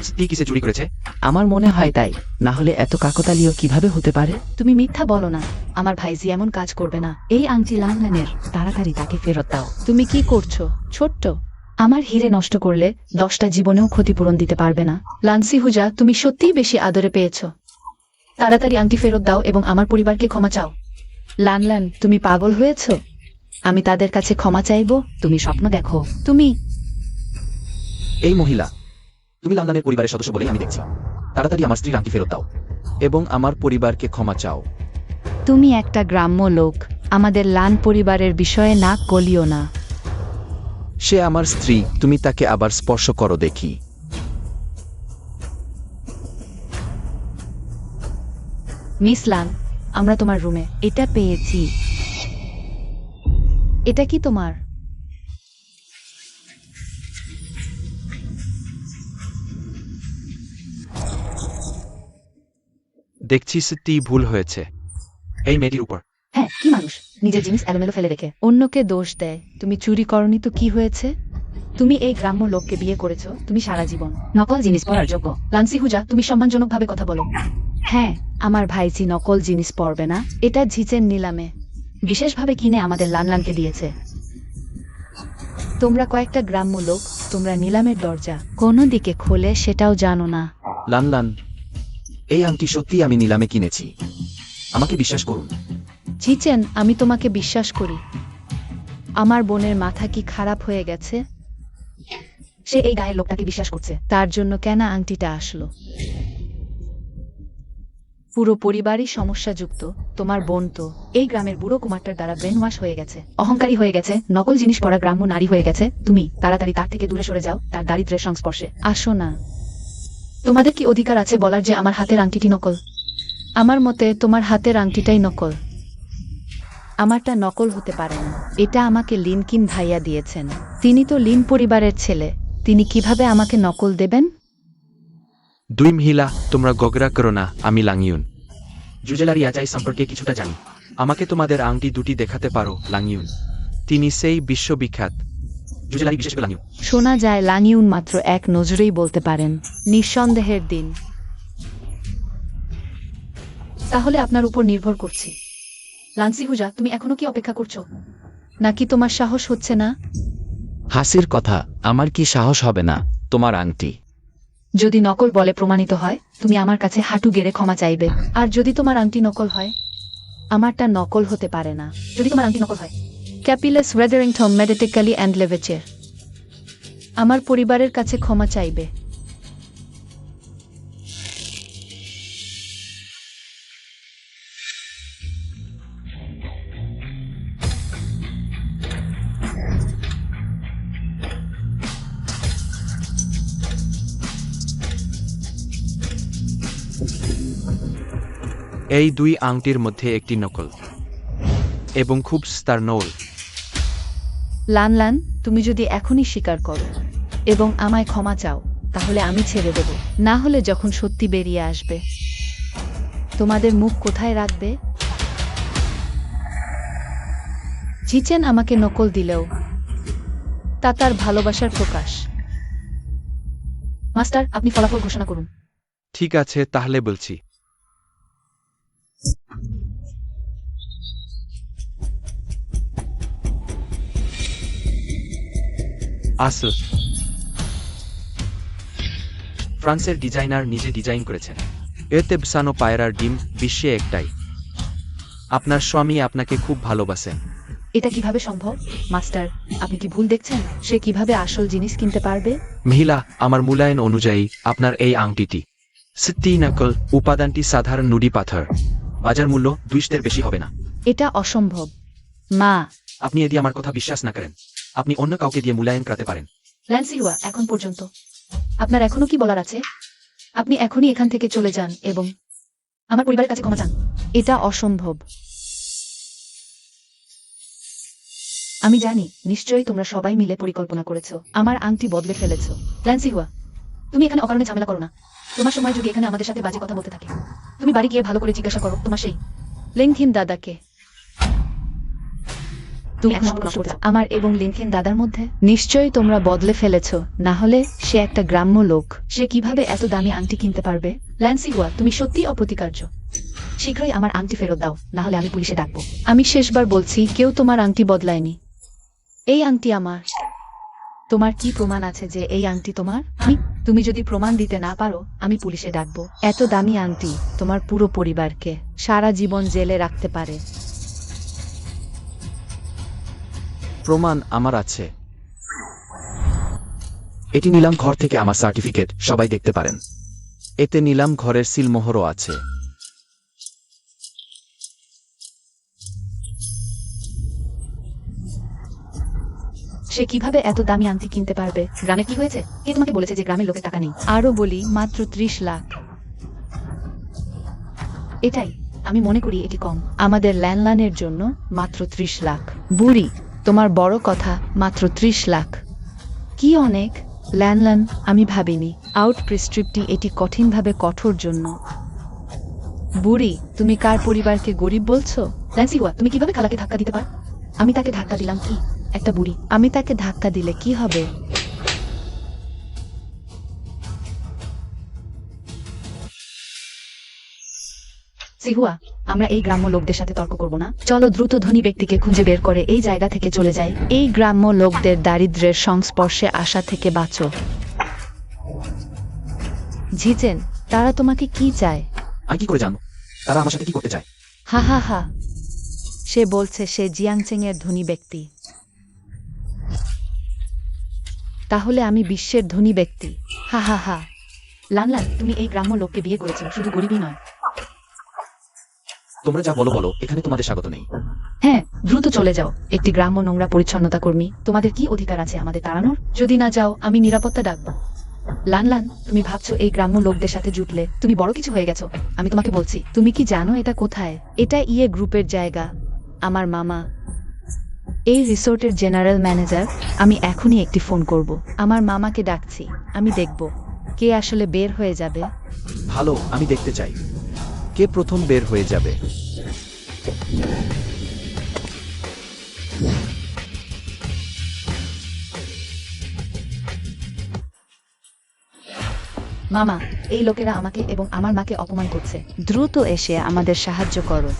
সিদ্ধি কিসে চুরি করেছে?
আমার মনে হয় তাই, না হলে এত কাকতালীয় কিভাবে হতে পারে?
তুমি মিথ্যা বলো না। আমার ভাইজি এমন কাজ করবে না। এই আংটি লানলানের, তাড়াতাড়ি তাকে ফেরত দাও। তুমি কি করছো ছোট্ট? আমার হিরে নষ্ট করলে 10টা জীবনেও ক্ষতিপূরণ দিতে পারবে না। লান্সি হুজা, তুমি সত্যিই বেশি আদরে পেয়েছো। তাড়াতাড়ি আংটি ফেরত দাও এবং আমার পরিবারকে ক্ষমা চাও। লানলান, তুমি পাগল হয়েছো? আমি তাদের কাছে ক্ষমা চাইবো? তুমি স্বপ্ন দেখো। তুমি
এই মহিলা, তুমি লামলানের পরিবারের সদস্য বলেই আমি দেখছি। তাড়াতাড়ি আমার স্ত্রীর আংটি ফেরত দাও এবং আমার পরিবারকে ক্ষমা চাও।
তুমি একটা গ্রাম্য লোক। আমাদের লান পরিবারের বিষয়ে নাক গলিও না।
সে আমার স্ত্রী, তুমি তাকে আবার স্পর্শ করো দেখি।
মিস লান, আমরা তোমার রুমে এটা পেয়েছি। এটা কি তোমার?
দেখছি সিদ্ধি ভুল হয়েছে এই মেয়েটির উপর।
হ্যাঁ, কি মানুষ নিজের জিনিস এলোমেলো ফেলে রেখে অন্যকে দোষ দেয়। তুমি চুরি করনি তো কি হয়েছে? তুমি এই গ্রাম্য লোককে বিয়ে করেছো, তুমি সারা জীবন নকল জিনিস পরার যোগ্য। লান্সি হুজা, তুমি সম্মানজনকভাবে কথা বলো। হ্যাঁ, আমার ভাইজি নকল জিনিস পরবে না। এটা ঝিচেন নিলামে বিশেষভাবে কিনে আমাদের লানলানকে দিয়েছে। তোমরা কয়েকটা গ্রাম্য লোক, তোমরা নিলামের দরজা কোনো দিকে খোলে সেটাও জানো না।
লানলান, এই আংটি সত্যি আমি নিলামে কিনেছি, আমাকে বিশ্বাস করুন।
ঝিচেন, আমি তোমাকে বিশ্বাস করি। আমার বোনের মাথা কি খারাপ হয়ে গেছে? সে এই গায়ের লোকটাকে বিশ্বাস করছে, তার জন্য কেন আংটিটা আসলো? পুরো পরিবারই সমস্যাযুক্ত। তোমার বোন তো এই গ্রামের বুড়ো কুমারটার দ্বারা ব্রেন ওয়াশ হয়ে গেছে, অহংকারী হয়ে গেছে, নকল জিনিস পরা গ্রাম্য নারী হয়ে গেছে। তুমি তাড়াতাড়ি তার থেকে দূরে সরে যাও, তার দারিদ্র্যের সংস্পর্শে আসো না। তোমাদের কি অধিকার আছে বলার যে আমার হাতের আংটিটি নকল? আমার মতে তোমার হাতের আংটিটাই নকল। আমারটা নকল হতে পারে না। এটা আমাকে লিনকিন ভাইয়া দিয়েছেন। তিনি তো লিন পরিবারের ছেলে, তিনি কিভাবে আমাকে নকল দেবেন?
দুই মহিলা, তোমরা গগরা করো না। আমি লাংইউন, জুজেলারি আচাই সম্পর্কে কিছুটা জানি। আমাকে তোমাদের আংটি দুটি দেখাতে পারো লাংইউন? তিনি সেই বিশ্ববিখ্যাত জুজেলারি বিশেষজ্ঞ লাংইউন।
শোনা যায় লাংইউন মাত্র এক নজরেই বলতে পারেন। নিঃসন্দেহের দিন। তাহলে আপনার উপর নির্ভর করছি। লান্সি হুজা, তুমি এখনো কি অপেক্ষা করছো? নাকি তোমার সাহস হচ্ছে না?
হাসির কথা, আমার কি সাহস হবে না? তোমার আংটি
যদি নকল বলে প্রমাণিত হয়, তুমি আমার কাছে হাঁটু গেড়ে ক্ষমা চাইবে। আর যদি তোমার আংটি নকল হয়? আমারটা নকল হতে পারে না। যদি তোমার আংটি নকল হয়? ক্যাপিলাস ওয়েদারিংটন মেডিটেকালি অ্যান্ড লেভেচের আমার পরিবারের কাছে ক্ষমা চাইবে।
এই দুই আংটির মধ্যে একটি নকল এবং খুব স্টার নৌল।
লান লান, তুমি যদি এখনই স্বীকার করো এবং আমায় ক্ষমা চাও তাহলে আমি ছেড়ে দেব, না হলে যখন সত্যি বেরিয়ে আসবে তোমাদের মুখ কোথায় রাখবে? জিচেন আমাকে নকল দিলেও তা তার ভালোবাসার প্রকাশ। মাস্টার, আপনি ফলাফল ঘোষণা করুন।
ঠিক আছে, তাহলে বলছি। আসল ফ্রান্সের ডিজাইনার নিজে ডিজাইন করেছেন। এতে বসানো পায়রার ডিম বিশ্বে একটাই। আপনার স্বামী আপনাকে খুব ভালোবাসেন।
এটা কিভাবে সম্ভব? মাস্টার, আপনি কি ভুল দেখছেন? সে কিভাবে আসল জিনিস কিনতে পারবে?
মহিলা, আমার মূল্যায়ন অনুযায়ী আপনার এই আংটিটি সত্যি নকল। উপাদানটি সাধারণ নুডি পাথর। বাজার মূল্য 200 বেশি হবে না।
এটা অসম্ভব। মা,
আপনি যদি আমার কথা বিশ্বাস না করেন, আপনি অন্য কাউকে দিয়ে মূল্যায়ন করাতে পারেন।
ল্যান্সিহুয়া, এখন পর্যন্ত আপনার এখনো কি বলার আছে? আপনি এখনই এখান থেকে চলে যান এবং আমার পরিবারের কাছে ক্ষমা চান। এটা অসম্ভব। আমি জানি, নিশ্চয়ই তোমরা সবাই মিলে পরিকল্পনা করেছো, আমার আংটি বদলে ফেলেছো। ল্যান্সিহুয়া, তুমি এখানে অকারণে ঝামেলা করো না। তোমার সময় যদি এখানে আমাদের সাথে বাজে কথা বলতে থাকে, তুমি বাড়ি গিয়ে ভালো করে জিজ্ঞাসা করো তোমার সেই লিংথিন দাদাকে। তুমি এখন সম্পূর্ণ নষ্ট করে দাও। আমার এবং লিংথিন দাদার মধ্যে নিশ্চয়ই তোমরা বদলে ফেলেছো, না হলে সে একটা গ্রাম্য লোক। সে কিভাবে এত দামি আংটি কিনতে পারবে? ল্যান্সিহুয়া, তুমি সত্যিই অপ্রতিকার্য। শীঘ্রই আমার আংটি ফেরত দাও, না হলে আমি পুলিশে ডাকবো। আমি শেষবার বলছি, কেউ তোমার আংটি বদলায়নি। এই আংটি আমার। তোমার কি প্রমাণ আছে যে এই আংটি তোমার? তুমি যদি প্রমাণ দিতে না পারো, আমি পুলিশে ডাকবো। এত দামি আংটি তোমার পুরো পরিবারকে সারা জীবন জেলে রাখতে পারে।
প্রমাণ আমার আছে। এটি নিলাম ঘর থেকে আমার সার্টিফিকেট, সবাই দেখতে পারেন। এতে নিলাম ঘরের সিলমোহরও আছে।
সে কিভাবে এত দামি আংটি কিনতে পারবে? গ্রামে কি হয়েছে? কে তোমাকে বলেছে যে গ্রামের লোকের টাকা নেই? আরো বলি, মাত্র 30 লাখ। এটাই আমি মনে করি এটি কম। আমাদের ল্যান্ডলাইনের জন্য মাত্র 30 লাখ। বুড়ি, তোমার বড় কথা, মাত্র 30 লাখ কি অনেক? ল্যান্ডলাইন, আমি ভাবিনি আউট প্রেসক্রিপ্টি এটি কঠিনভাবে কঠোর জন্য। বুড়ি, তুমি কার পরিবারকে গরিব বলছো? ল্যান্সিহুয়া, তুমি কিভাবে খালাকে ধাক্কা দিতে পার? আমি তাকে ধাক্কা দিলাম কি? একটা বুড়ি। আমি তাকে ধাক্কা দিলে কি হবে? সিহুয়া, আমরা এই গ্রাম্য লোকদের সাথে তর্ক করব না। চলো দ্রুত ধনী ব্যক্তিকে খুঁজে বের করে এই জায়গা থেকে চলে যাই। এই গ্রাম্য লোকদের দারিদ্র্যের সংস্পর্শে আসা থেকে বাঁচো। ঝিচেন, তারা তোমাকে কি চায়?
আমি কি করে জানবো তারা আমার সাথে কি করতে চায়?
হা হা হা, সে বলছে সে জিয়াংচেং এর ধনী ব্যক্তি। তাহলে আমি বিশ্বের ধনী ব্যক্তি। হা হা হা। লানলান, তুমি এই গ্রাম্য লোককে বিয়ে করেছো, শুধু গরিবই নয়।
তোমরা যা বলো বলো, এখানে তোমাদের স্বাগত নেই।
হ্যাঁ, দ্রুত চলে যাও। একটি গ্রাম্য নোংরা পরিচ্ছন্নতা কর্মী। তোমাদের কি অধিকার আছে আমাদের তাড়ানোর? যদি না যাও, আমি নিরাপত্তা ডাকবো। লানলান, তুমি ভাবছো এই গ্রাম্য লোকদের সাথে জুটলে তুমি বড় কিছু হয়ে গেছো? আমি তোমাকে বলছি, তুমি কি জানো এটা কোথায়? এটা ইয়ে গ্রুপের জায়গা। আমার মামা এই রিসোর্টের জেনারেল ম্যানেজার। আমি এখনই একটি ফোন করব। আমার মামাকে ডাকছি। আমি দেখব কে আসলে বের হয়ে যাবে।
ভালো, আমি দেখতে চাই কে প্রথম বের হয়ে যাবে।
মামা, এই লোকেরা আমাকে এবং আমার মাকে অপমান করছে। দ্রুত এসে আমাদের সাহায্য করো।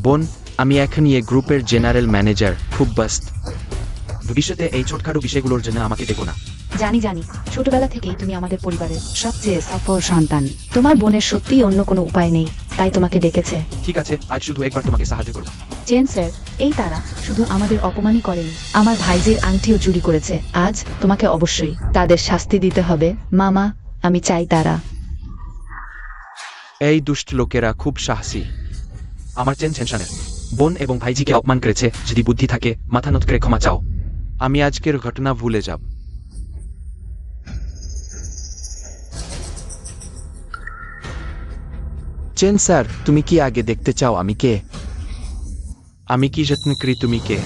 বোন, আমি এখনই এই গ্রুপের জেনারেল ম্যানেজার, খুব ব্যস্ত। ভবিষ্যতে এই ছোটখাটো বিষয়গুলোর জন্য আমাকে দেখো না।
জানি জানি, ছোটবেলা থেকেই তুমি আমাদের পরিবারের সবচেয়ে সফল সন্তান। তোমার বোনের সত্যিই অন্য কোনো উপায় নেই, তাই তোমাকে ডেকেছে।
ঠিক আছে, আজ শুধু একবার তোমাকে সাহায্য করবো।
চেন স্যার, এই তারা শুধু আমাদের অপমানই করেনি, আমার ভাইজির আংটিও চুরি করেছে। আজ তোমাকে অবশ্যই তাদের শাস্তি দিতে হবে। মামা, আমি চাই তারা।
এই দুষ্ট লোকেরা খুব সাহসী। আমার চেন ছেনশানের বোন এবং ভাইজিকে অপমান করেছে। যদি বুদ্ধি থাকে, মাথা নত করে ক্ষমা চাও। আমি আজকের ঘটনা ভুলে যাব।
চেন স্যার, তুমি কি আগে দেখতে চাও আমি কে?
আমি কি যত্ন করি তুমি কে?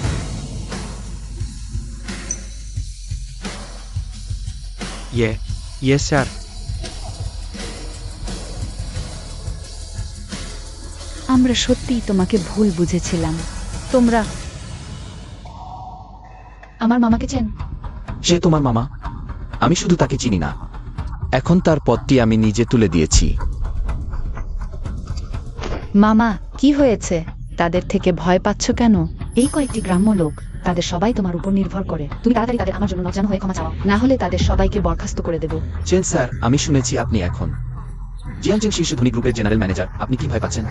ইয়ে স্যার।
আমরা সত্যিই তোমাকে ভুল বুঝেছিলাম। তোমরা আমার মামাকে চেন?
সে তোমার মামা? আমি শুধু তাকে চিনি না, এখন তার পদটি আমি নিজে তুলে দিয়েছি।
মামা, কি হয়েছে? তাদের থেকে ভয় পাচ্ছ কেন? এই কয়েকটি গ্রাম্য লোক, তাদের সবাই তোমার উপর নির্ভর করে। তুমি তাড়াতাড়ি তাদের আমার জন্য লজ্জানো হয়ে ক্ষমা চাও, না হলে তাদের সবাইকে বরখাস্ত করে দেব।
চেন স্যার, আমি শুনেছি আপনি এখন জিয়াংচেং শীর্ষ ধনী গ্রুপের জেনারেল ম্যানেজার। আপনি কি ভয় পাচ্ছেন?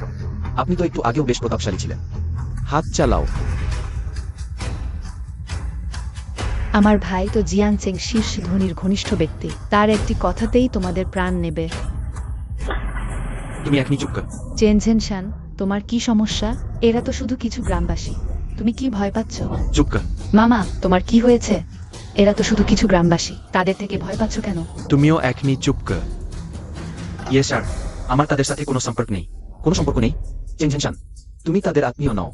আপনি তো একটু আগেও বেশ প্রতাপশালী ছিলেন। হাত চালাও।
আমার ভাই তো জিয়াংচেং শীর্ষ ধনীর ঘনিষ্ঠ ব্যক্তি, তার একটি কথাতেই তোমাদের প্রাণ নেবে।
তুমি এখনই চুপ কর।
চেনঝেনশান, তোমার কি সমস্যা? এরা তো শুধু কিছু গ্রামবাসী, তুমি কি ভয় পাচ্ছ?
চুপ কর।
মামা, তোমার কি হয়েছে? এরা তো শুধু কিছু গ্রামবাসী, তাদের থেকে ভয় পাচ্ছ কেন?
তুমিও এখনই চুপ কর। ইয়ে স্যার, আমার তাদের সাথে কোনো সম্পর্ক নেই।
কোনো সম্পর্ক নেই? চেনঝেনশান, তুমি তাদের আত্মীয় নও।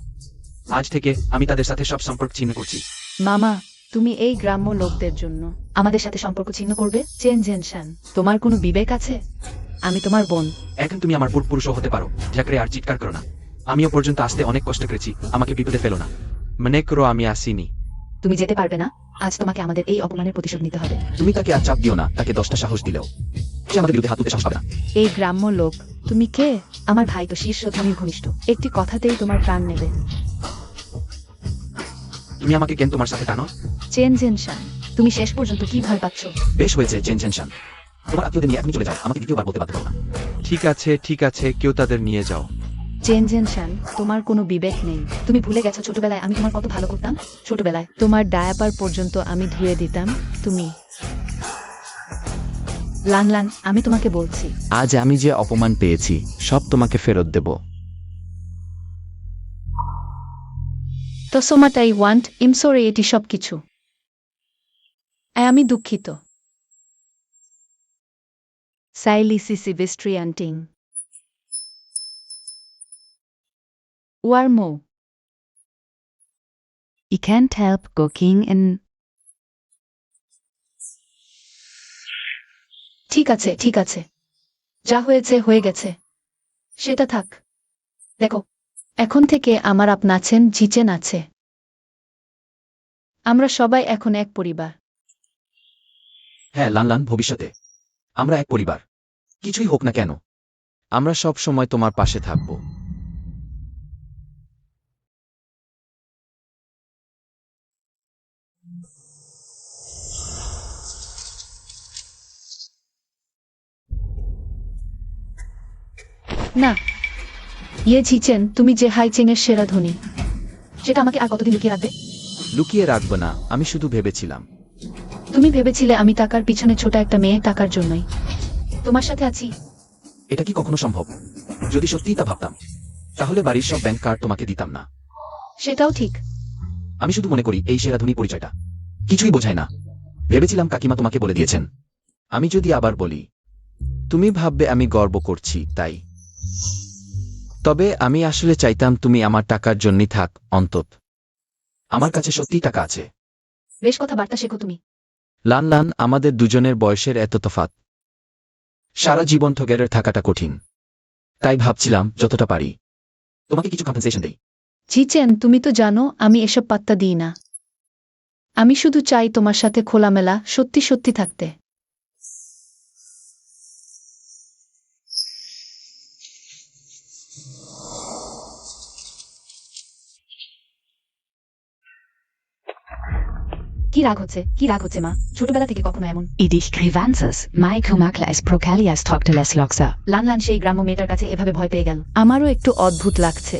আজ থেকে আমি তাদের সাথে সব সম্পর্ক ছিন্ন করছি।
মামা, তুমি এই গ্রাম্য লোকদের জন্য আমাদের সাথে সম্পর্ক ছিন্ন করবে? চেনঝেনশান, তোমার কোনো বিবেক আছে? আমি তোমার বোন।
এখন তুমি আমার পূর্বপুরুষও হতে পারো, ঝাঁকড়ে আর চিৎকার করো না। আমিও পর্যন্ত আসতে অনেক কষ্ট করেছি, আমাকে বিপদে ফেলো না। মনে করো আমি আসিনি।
তুমি যেতে পারবে না, আজ তোমাকে আমাদের এই অপমানের প্রতিশোধ নিতে হবে।
তুমি তাকে আর চাপ দিও না, তাকে 10টা সাহস দিলেও সে আমাদের বিরুদ্ধে হাত তুলতে সাহস পাবে না।
এই গ্রাম্য লোক, তুমি কে? আমার ভাই তো শীর্ষ ধনীর ঘনিষ্ঠ, একটি কথাতেই তোমার প্রাণ নেবে।
তুমি আমাকে কেন তোমার সাথে টানো?
চেনঝেনশান, তুমি শেষ পর্যন্ত কি ভয় পাচ্ছ?
বেশ হয়েছে চেনঝেনশান, তোমার আত্মীয়দের নিয়ে এখনই চলে যাও, আমাকে দ্বিতীয়বার বলতে বাধ্য করো না।
ঠিক আছে, কেউ তাদের নিয়ে যাও।
চেনঝেনশান, তোমার কোনো বিবেক নেই। তুমি ভুলে গেছো ছোটবেলায় আমি তোমার কত ভালো করতাম। ছোটবেলায় তোমার ডায়াপার পর্যন্ত আমি ধুয়ে দিতাম। তুমি লানলান, আমি তোমাকে বলছি,
আজ আমি যে অপমান পেয়েছি সব তোমাকে ফেরত দেব।
তো সোমাটাই ওয়ান্ট ইমসোরে এটি সব কিছু। আমি দুঃখিত। সাইলি CC বিস্ট্রিয়ান্টিং ওয়ার্মো I can't help cooking in ঠিক আছে, যা হয়েছে হয়ে গেছে, সেটা থাক। দেখো, এখন থেকে আমার আপনাছেন জিচেন আছে। আমরা সবাই এখন এক পরিবার।
হ্যাঁ লানলান, ভবিষ্যতে আমরা এক পরিবার। কিছুই হোক না কেন, আমরা সব সময় তোমার পাশে থাকব।
না, জিচেন, তুমি যে হাইচেং এর সেরা ধনী, সেটা আমাকে আর কতদিন লুকিয়ে রাখবে?
লুকিয়ে রাখবো না, আমি শুধু ভেবেছিলাম।
তুমি ভেবেছিলে আমি টাকার পিছনে ছোট একটা মেয়ে টাকার জন্যই তোমার সাথে আছি?
এটা কি কখনো সম্ভব? যদি সত্যিই তা ভাবতাম, তাহলে বাড়ির সব ব্যাংক কার্ড তোমাকে দিতাম না।
সেটাও ঠিক।
আমি শুধু মনে করি এই সেরাধনী পরিচয়টা কিছুই বোঝায় না। ভেবেছিলাম কাকিমা তোমাকে বলে দিয়েছেন। আমি যদি আবার বলি, তুমি ভাববে আমি গর্ব করছি তাই। তবে আমি আসলে চাইতাম তুমি আমার টাকার জন্যই থাক অন্তত। আমার কাছে সত্যিই টাকা আছে।
বেশ কথাবার্তা শেখো তুমি।
লান, আমাদের দুজনের বয়সের এত তফাৎ, সারা জীবন টুগেদার থাকাটা কঠিন। তাই ভাবছিলাম যতটা পারি তোমাকে কিছু কম্পেনসেশন দেই।
জিচেন, তুমি তো জানো আমি এসব পাত্তা দিই না। আমি শুধু চাই তোমার সাথে খোলামেলা সত্যি সত্যি থাকতে। কি রাগ হচ্ছে মা? ছোটবেলা থেকে কখনো এমন?
Idich Grivances, Maiko Makla es Procalias Tocteles Loxa.
লানলান সেই গ্রাম্য মেয়েটার কাছে এভাবে ভয় পেয়ে গেল। আমারও একটু অদ্ভুত লাগছে।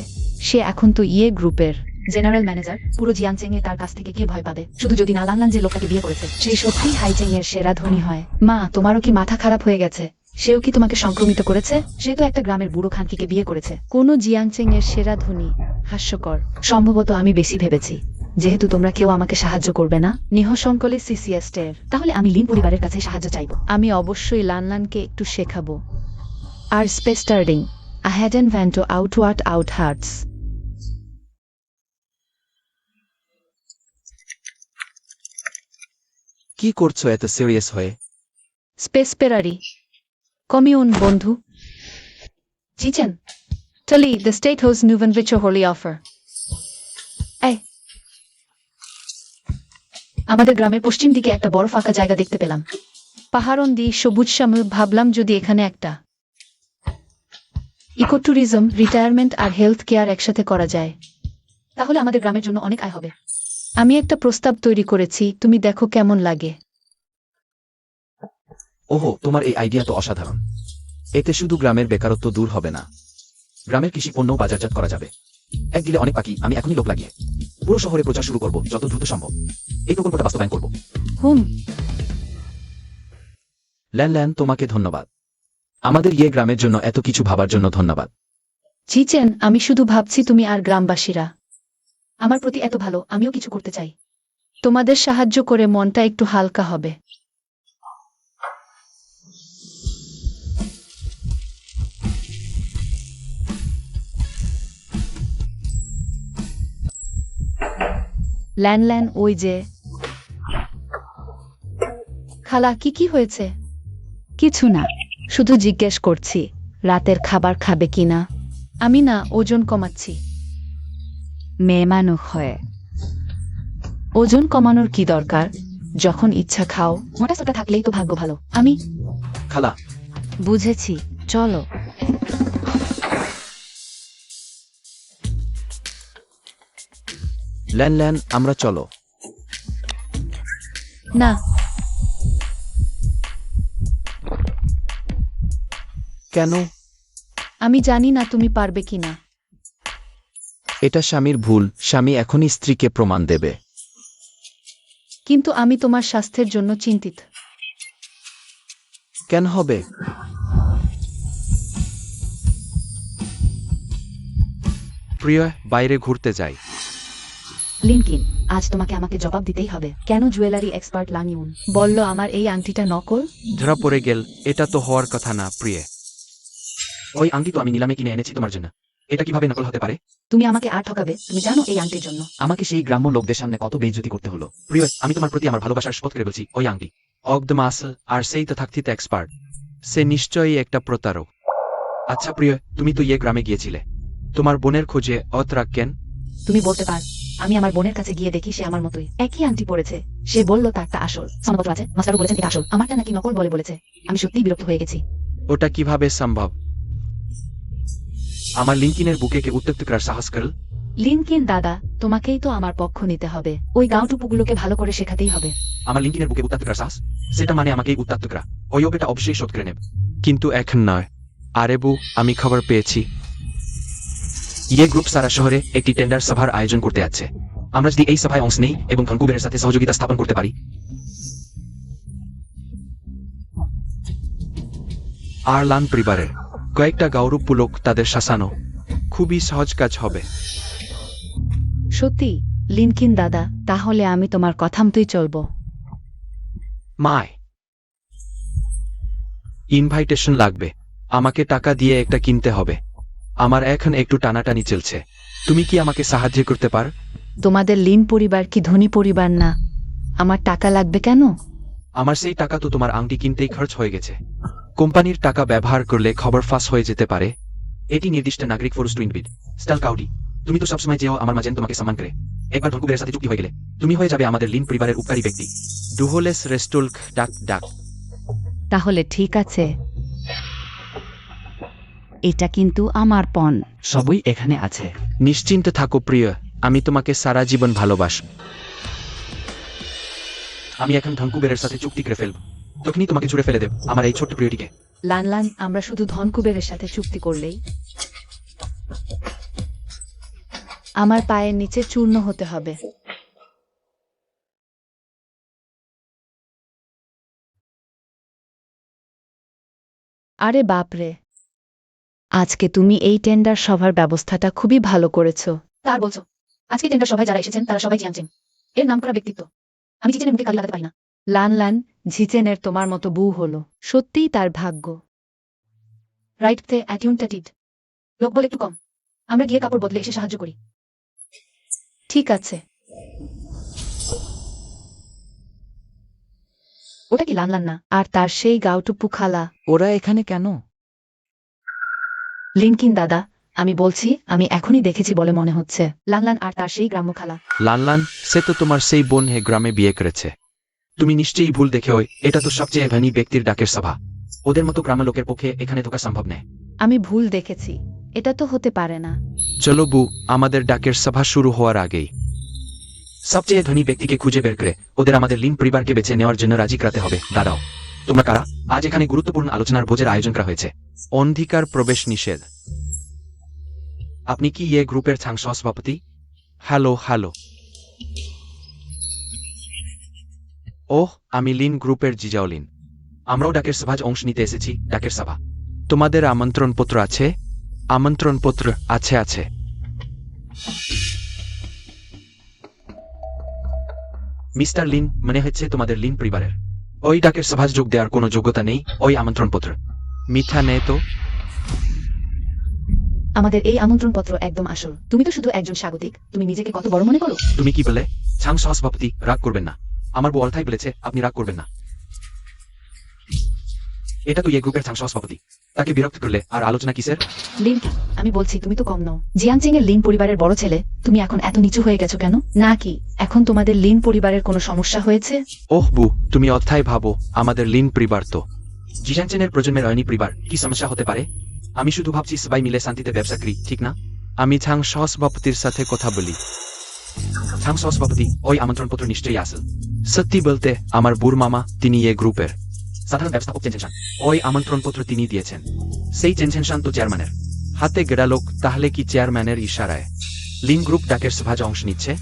সে এখন তো গ্রুপের জেনারেল ম্যানেজার। পুরো জিয়াংচেং এ তার কাছ থেকে কে ভয় পাবে? শুধু যদি না লানলান যে লোকটাকে বিয়ে করেছে সেই সত্যিই হাইচেং এর সেরা ধনী হয়। মা, তোমারও কি মাথা খারাপ হয়ে গেছে? সেও কি তোমাকে সংক্রমিত করেছে? সে তো একটা গ্রামের বুড়ো খানকিকে বিয়ে করেছে। কোন জিয়াংচেং এর সেরা ধনী? হাস্যকর। সম্ভবত আমি বেশি ভেবেছি। যেহেতু তোমরা কেউ আমাকে সাহায্য করবে না, নিঃসংকলে সিসিএস্টের, তাহলে আমি লিন পরিবারের কাছে সাহায্য চাইব। আমি অবশ্যই লানলানকে একটু শেখাবো। আর space স্টার্ডিং, Ahead and vento outward out hearts.
কি করছো এত সিরিয়াস হয়ে?
Spesperari. Commune বন্ধু. Chichen. Tali, the state hosts nuven which holy offer. এই আমাদের গ্রামের পশ্চিম দিকে একটা বড় ফাঁকা জায়গা দেখতে পেলাম। পাহাড়ন্দি সবুজ শ্যামল, ভাবলাম যদি এখানে একটা ইকোট্যুরিজম, রিটায়ারমেন্ট আর হেলথ কেয়ার একসাথে করা যায় তাহলে আমাদের গ্রামের জন্য অনেক আয় হবে। আমি একটা প্রস্তাব তৈরি করেছি, তুমি দেখো কেমন লাগে।
ওহো, তোমার এই আইডিয়া তো অসাধারণ। এতে শুধু গ্রামের বেকারত্ব দূর হবে না, গ্রামের কৃষি পণ্য বাজারজাত করা যাবে। এক দিলে অনেক পাখি। আমি এখনই লোক লাগিয়ে পুরো শহরে প্রচার শুরু করব, যত দ্রুত সম্ভব এই প্রকল্পটা বাস্তবায়ন করব। ল্যান, তোমাকে ধন্যবাদ। আমাদের ইয়ে গ্রামের জন্য এত কিছু ভাবার জন্য ধন্যবাদ।
চিচেন, আমি শুধু ভাবছি তুমি আর গ্রামবাসীরা আমার প্রতি এত ভালো, আমিও কিছু করতে চাই। তোমাদের সাহায্য করে মনটা একটু হালকা হবে। ল্যান, ওই যে খালা, কি হয়েছে? কিছু না, শুধু জিজ্ঞেস করছি রাতের খাবার খাবে কিনা। আমি না, ওজন কমাচ্ছি। মেয়ে মানুষ হয়ে ওজন কমানোর কি দরকার? যখন ইচ্ছা খাও, মোটা সোটা থাকলেই তো ভাগ্য ভালো। আমি
খালা,
বুঝেছি, চলো।
ল্যান, আমরা চলো।
না,
কেন?
আমি জানি না তুমি পারবে কিনা।
এটা স্বামীর ভুল, স্বামী এখনই স্ত্রীকে প্রমাণ দেবে।
কিন্তু আমি তোমার স্বাস্থ্যের জন্য চিন্তিত।
কেন হবে?
প্রিয়, বাইরে ঘুরতে যাই।
লিনকিন, আজ তোমাকে আমাকে জবাব দিতেই হবে। কেন জুয়েলারি এক্সপার্ট লানিউন বলল আমার এই আংটিটা নকল?
ধরা পড়ে গেল। এটা তো হওয়ার কথা না প্রিয়।
ওই আংটি তো আমি নিলামে কিনে এনেছি তোমার জন্য। এটা কিভাবে নকল হতে পারে?
তুমি আমাকে আর ঠকাবে? তুমি জানো এই আংটির জন্য
আমাকে সেই গ্রাম্য লোকদের সামনে কত বেইজ্জতি করতে হলো। প্রিয়, আমি তোমার প্রতি আমার ভালোবাসার শপথ করে বলছি, ওই আংটি
অব দ্য মাসল আর সেই তো থাকতিতে এক্সপার্ট। সে নিশ্চয়ই একটা প্রতারক।
আচ্ছা প্রিয়, তুমি তো ইয়ে গ্রামে গিয়েছিলে।
তোমার বোনের খোঁজে অতরাক কেন?
তুমি বলতে পার। আমি আমার বোনের কাছে গিয়ে দেখি সে আমার মতোই একই আংটি পরেছে। সে বলল তারটা আসল, সনদপত্র আছে, মাস্টারও বলেছেন এটা আসল, আমারটা নাকি নকল বলেছে। আমি সত্যিই বিরক্ত হয়ে গেছি।
ওটা কিভাবে সম্ভব?
আমার লিঙ্কিনের বুকে কে উত্ত্যক্ত করার সাহস করল।
লিনকিন দাদা, তোমাকেই তো আমার পক্ষ নিতে হবে। ওই গাঁটুপুগুলোকে ভালো করে শেখাতেই হবে।
আমার লিঙ্কিনের বুকে উত্ত্যক্ত করার সাহস, সেটা মানে আমাকেই উত্ত্যক্ত করা। ওই ওটা অবশ্যই শোধ করে নেব।
কিন্তু এখন নয়। আরে বু, আমি খবর পেয়েছি।
ইয়ে গ্রুপ সারা শহরে একটি টেন্ডার সভার আয়োজন করতে যাচ্ছে। আমরা যদি এই সভায় অংশ নেই এবং ধনকুবেরের সাথে সহযোগিতা স্থাপন করতে পারি,
আর লান পরিবারের কয়েকটা গৌরব লোক তাদের শাসানো খুবই সহজ কাজ হবে।
সত্যি লিনকিন দাদা, তাহলে আমি তোমার কথা মতোই চলবো।
মায় ইনভাইটেশন লাগবে। আমাকে টাকা দিয়ে একটা কিনতে হবে। আমার এখন একটু টানাটানি চলছে। তুমি কি আমাকে সাহায্য করতে পার?
তোমাদের লিন পরিবার কি ধনী পরিবার না? আমার টাকা লাগবে কেন?
আমার সেই টাকা তো তোমার আংটি কিনতেই খরচ হয়ে গেছে। কোম্পানির টাকা ব্যবহার করলে খবর ফাঁস হয়ে যেতে পারে।
এটি নির্দিষ্ট নাগরিক ফোর্স টু ইনভিড স্টাল কাউডি। তুমি তো সবসময় চেয়েও আমার মাঝে তোমাকে সম্মান করে। একবার ধনকুবেরের সাথে চুক্তি হয়ে গেলে তুমি হয়ে যাবে আমাদের লিন পরিবারের উপকারী ব্যক্তি।
ডুহোলেস রেস্টুল্ক ডাক।
তাহলে ঠিক আছে। এটা কিন্তু আমার পণ।
সবই এখানে আছে।
নিশ্চিন্তে থাকো প্রিয়, আমি তোমাকে সারা জীবন ভালোবাসব।
আমি এখন ধনকুবেরের সাথে চুক্তি করে ফেলব, তখনই তোমাকে ছুড়ে ফেলে দেব আমার এই ছোট্ট প্রিয়টিকে।
লান, আমরা শুধু ধনকুবেরের সাথে চুক্তি করলেই আমার পায়ের নিচে চূর্ণ হতে হবে। আরে বাপরে, আজকে তুমি এই টেন্ডার সভার ব্যবস্থাটা খুবই ভালো করেছো। তার বলছো? আজকে টেন্ডার সভায় যারা এসেছেন তারা সবাই জিয়াংচিন এর নাম করা ব্যক্তিত্ব। আমি চিচেনের মুখে কালি লাগাতে পারি না। লান, ঝিচেনের তোমার মতো বউ হলো, সত্যিই তার ভাগ্য। রাইট তে অ্যাটিউনটেটিড। লোক বলে একটু কম। আমরা গিয়ে কাপড় বদলে এসে সাহায্য করি। ঠিক আছে। ওটা কি লানলান না? আর তার সেই গাউটুপু খালা।
ওরা এখানে কেন?
লিনকিন দাদা, আমি বলছি আমি এখনই দেখেছি বলে মনে হচ্ছে। লানলান আর তার সেই গ্রাম্য খালা।
লানলান, সে তো তোমার সেই বোন হে গ্রামে বিয়ে করেছে। তুমি নিশ্চয়ই ভুল দেখে ওই, এটা তো সবচেয়ে ধনী ব্যক্তির ডাকের সভা। ওদের মতো গ্রামের লোকের পক্ষে এখানে ঢোকা সম্ভব নয়।
আমি ভুল দেখেছি। এটা তো হতে পারে না।
চলো বু, আমাদের ডাকের সভা শুরু হওয়ার আগেই সবচেয়ে ধনী ব্যক্তিকে খুঁজে বের করে ওদের আমাদের লিন পরিবারকে বেছে নেওয়ার জন্য রাজি করাতে হবে। দাঁড়াও, তোমরা কারা? আজ এখানে গুরুত্বপূর্ণ আলোচনার ভোজের আয়োজন করা হয়েছে। অনধিকার প্রবেশ নিষেধ। আপনি কি ইয়ে গ্রুপের সভাপতি? Hello hello. ওহ, আমি লিন গ্রুপের জিজাওলিন। আমরাও ডাকের সভায় অংশ নিতে এসেছি। ডাকের সভা। তোমাদের আমন্ত্রণপত্র আছে? আমন্ত্রণপত্র আছে আছে। মিস্টার লিন, মনে হচ্ছে তোমাদের লিন পরিবারের ওই ডাকের সভায় যোগ দেওয়ার কোনো যোগ্যতা নেই। ওই আমন্ত্রণপত্র মিথ্যা নেই তো?
আমাদের এই আমন্ত্রণপত্র একদম আসল। তুমি তো শুধু একজন স্বাগতিক। তুমি নিজেকে কত বড় মনে করো?
তুমি কি বলে? সভাপতি, রাগ করবেন না। আমার বউ অর্থাই বলেছে আপনি রাগ করবেন না। এটা তো ইয়ে গ্রুপের সভাপতি। তাকে বিরক্ত করলে আর আলোচনা কিসের?
লিনকি, আমি বলছি তুমি তো কম নও। জিয়াংচিং এর লিন পরিবারের বড় ছেলে। তুমি এখন এত নিচু হয়ে গেছো কেন? নাকি এখন তোমাদের লিন পরিবারের কোনো সমস্যা হয়েছে?
ওহ বু, তুমি অর্থাই ভাবো আমাদের লিন পরিবার তো জিজাংচেনের প্রজন্মের অয়নি পরিবার। কি সমস্যা হতে পারে? আমি শুধু ভাবছি সবাই মিলে শান্তিতে ব্যবসা করি, ঠিক না? আমি সভাপতির সাথে কথা বলি। সভাপতি, ওই আমন্ত্রণপত্র নিশ্চয়ই আসল। সত্যি বলতে আমার বুড় মামা, তিনি এ গ্রুপের সাধারণ ব্যবস্থাপক চেনছেন। ওই আমন্ত্রণপত্র তিনি দিয়েছেন। সেই চেনছেন তো চেয়ারম্যানের হাতে গেড়া লোক। তাহলে কি চেয়ারম্যানের ইশারায় লিন গ্রুপ ডাকের সভায় অংশ নিচ্ছে?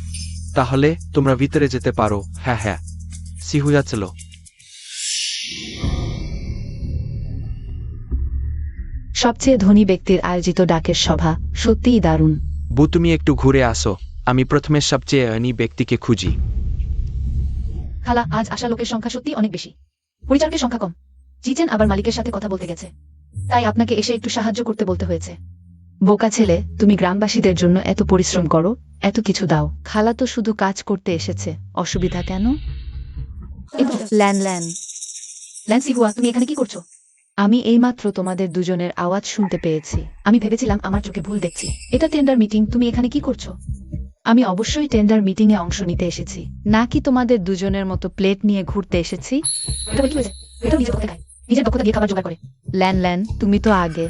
তাহলে তোমরা ভিতরে যেতে পারো। হ্যাঁ হ্যাঁ, সিহুয়া চলো।
সবচেয়ে ধনী ব্যক্তির আয়োজিত ডাকের সভা সত্যিই দারুণ।
বু, তুমি একটু ঘুরে আসো। আমি প্রথমে সবচেয়ে ধনী ব্যক্তিকে খুঁজি।
খালা, আজ আসা লোকের সংখ্যা সত্যি অনেক বেশি। পরিচারকের সংখ্যা কম। জিচেন আবার মালিকের সাথে কথা বলতে গেছে, তাই আপনাকে এসে একটু সাহায্য করতে বলতে হয়েছে। বোকা ছেলে, তুমি গ্রামবাসীদের জন্য এত পরিশ্রম করো, এত কিছু দাও। খালা তো শুধু কাজ করতে এসেছে, অসুবিধা কেন? ল্যান্সিহুয়া, তুমি এখানে কি করছো? আমি এইমাত্র তোমাদের দুজনের আওয়াজ শুনতে পেয়েছি। আমি ভেবেছিলাম আমার চোখে ভুল দেখছি। এটা টেন্ডার মিটিং, তুমি এখানে কি করছো? আমি অবশ্যই টেন্ডার মিটিং এ অংশ নিতে এসেছি, নাকি তোমাদের দুজনের মতো প্লেট নিয়ে ঘুরতে এসেছি। এটা কি হয়েছে? এটা নিজের দক্ষতা খায়, নিজের দক্ষতা দিয়ে খাবার জোগাড় করে। ল্যান, তুমি তো আগে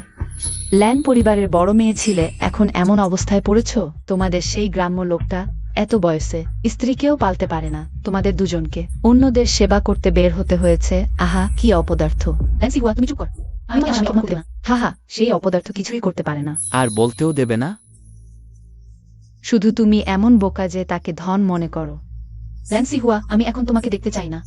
ল্যান পরিবারের বড় মেয়ে ছিলে, এখন এমন অবস্থায় পড়েছো। তোমাদের সেই গ্রাম্য লোকটা এত বয়সে স্ত্রীকেও পালতে পারে না। তোমাদের দুজনকে অন্যদের সেবা করতে বের হতে হয়েছে। আহা, কি অপদার্থ। ল্যান্সিহুয়া, তুমি চুপ কর। আমি অপমান করতে না। হা, সেই অপদার্থ কিছুই করতে পারে না।
আর বলতেও দেবে না?
শুধু তুমি এমন বোকা যে তাকে ধন মনে করো। ল্যান্সিহুয়া, আমি এখন তোমাকে দেখতে চাই না।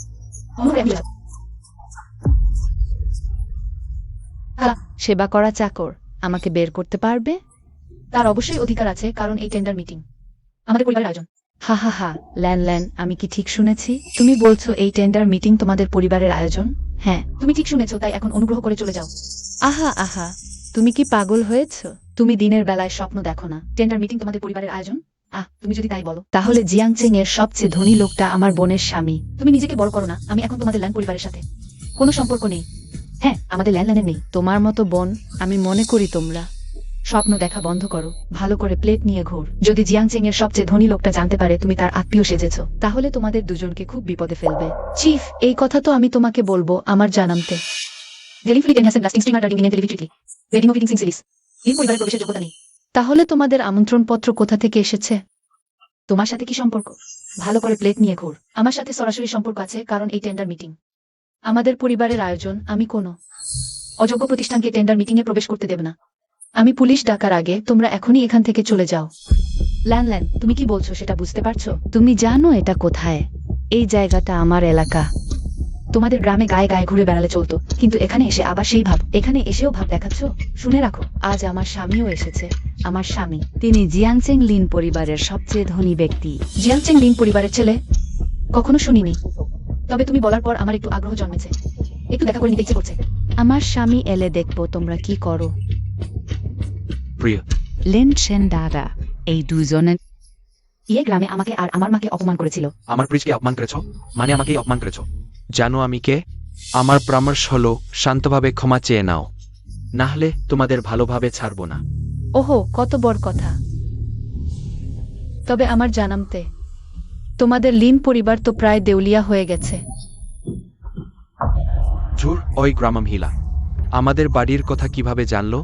সেবা করা চাকর আমাকে বের করতে পারবে? তার অবশ্যই অধিকার আছে, কারণ এই টেন্ডার মিটিং আমাদের পরিবারের আয়োজন। হা, ল্যান, আমি কি ঠিক শুনেছি? তুমি বলছো এই টেন্ডার মিটিং তোমাদের পরিবারের আয়োজন? হ্যাঁ, তুমি ঠিক শুনেছো, তাই এখন অনুগ্রহ করে চলে যাও। আহা, তুমি কি পাগল হয়েছো? তুমি দিনের বেলায় স্বপ্ন দেখো না? টেন্ডার মিটিং তোমাদের পরিবারের আয়োজন? তুমি যদি তাই বলো, তাহলে জিয়াংচেং এর সবচেয়ে ধনী লোকটা আমার বোনের স্বামী। তুমি নিজেকে বড় করো না। আমি এখন তোমাদের ল্যান পরিবারের সাথে কোনো সম্পর্ক নেই। হ্যাঁ, আমাদের ল্যানের নেই। তোমার মতো বোন আমি মনে করি। তোমরা স্বপ্ন দেখা বন্ধ করো, ভালো করে প্লেট নিয়ে ঘোর। যদি জিয়াংচেং এর সবচেয়ে ধনী লোকটা জানতে পারে তুমি তার আত্মীয় সেজেছ, তাহলে তোমাদের দুজনকে খুব বিপদে ফেলবে। চিফ, এই কথা তো আমি তোমাকে বলবো আমার জানামতে। তাহলে তোমাদের আমন্ত্রণপত্র কোথা থেকে এসেছে? তোমার সাথে কি সম্পর্ক? ভালো করে প্লেট নিয়ে ঘোর। আমার সাথে সরাসরি সম্পর্ক আছে, কারণ এই টেন্ডার মিটিং আমাদের পরিবারের আয়োজন। আমি কোনো অযোগ্য প্রতিষ্ঠানকে টেন্ডার মিটিং এ প্রবেশ করতে দেব না। আমি পুলিশ ডাকার আগে তোমরা এখনই এখান থেকে চলে যাও। ল্যান, তুমি কি বলছো সেটা বুঝতে পারছো? তুমি জানো এটা কোথায়? এই জায়গাটা আমার এলাকা। তোমাদের গ্রামে গায়ে গায়ে ঘুরে বেড়ালে চলতো, কিন্তু এখানে এসে আবার সেই ভাব। এখানে এসেও ভাব দেখাচ্ছ। শুনে রাখো, আজ আমার স্বামীও এসেছে। আমার স্বামী, তিনি জিয়াংচেং লিন পরিবারের সবচেয়ে ধনী ব্যক্তি। জিয়াংচেং লিন পরিবারের ছেলে? কখনো শুনিনি, তবে তুমি বলার পর আমার একটু আগ্রহ জন্মেছে। একটু দেখা করে নিতে ইচ্ছে করছে। আমার স্বামী এলে দেখবো তোমরা কি করো।
প্রিয়
Lin Chen Dada. এই দুজনে ইয়ে গ্রামে আমাকে আর আমার মাকে অপমান করেছিল।
আমার প্রিজকে অপমান করেছ, মানে আমাকেই অপমান করেছ। জানো আমি কে? আমার পরামর্শ হলো শান্তভাবে ক্ষমা চেয়ে নাও, না হলে তোমাদের ভালোভাবে ছাড়বো না।
ওহো, কত বড় কথা। তবে আমার জানামতে তোমাদের লিন পরিবার তো প্রায় দেউলিয়া হয়ে গেছে।
ঝুর, ওই গ্রাম মহিলা আমাদের বাড়ির কথা কিভাবে জানলো?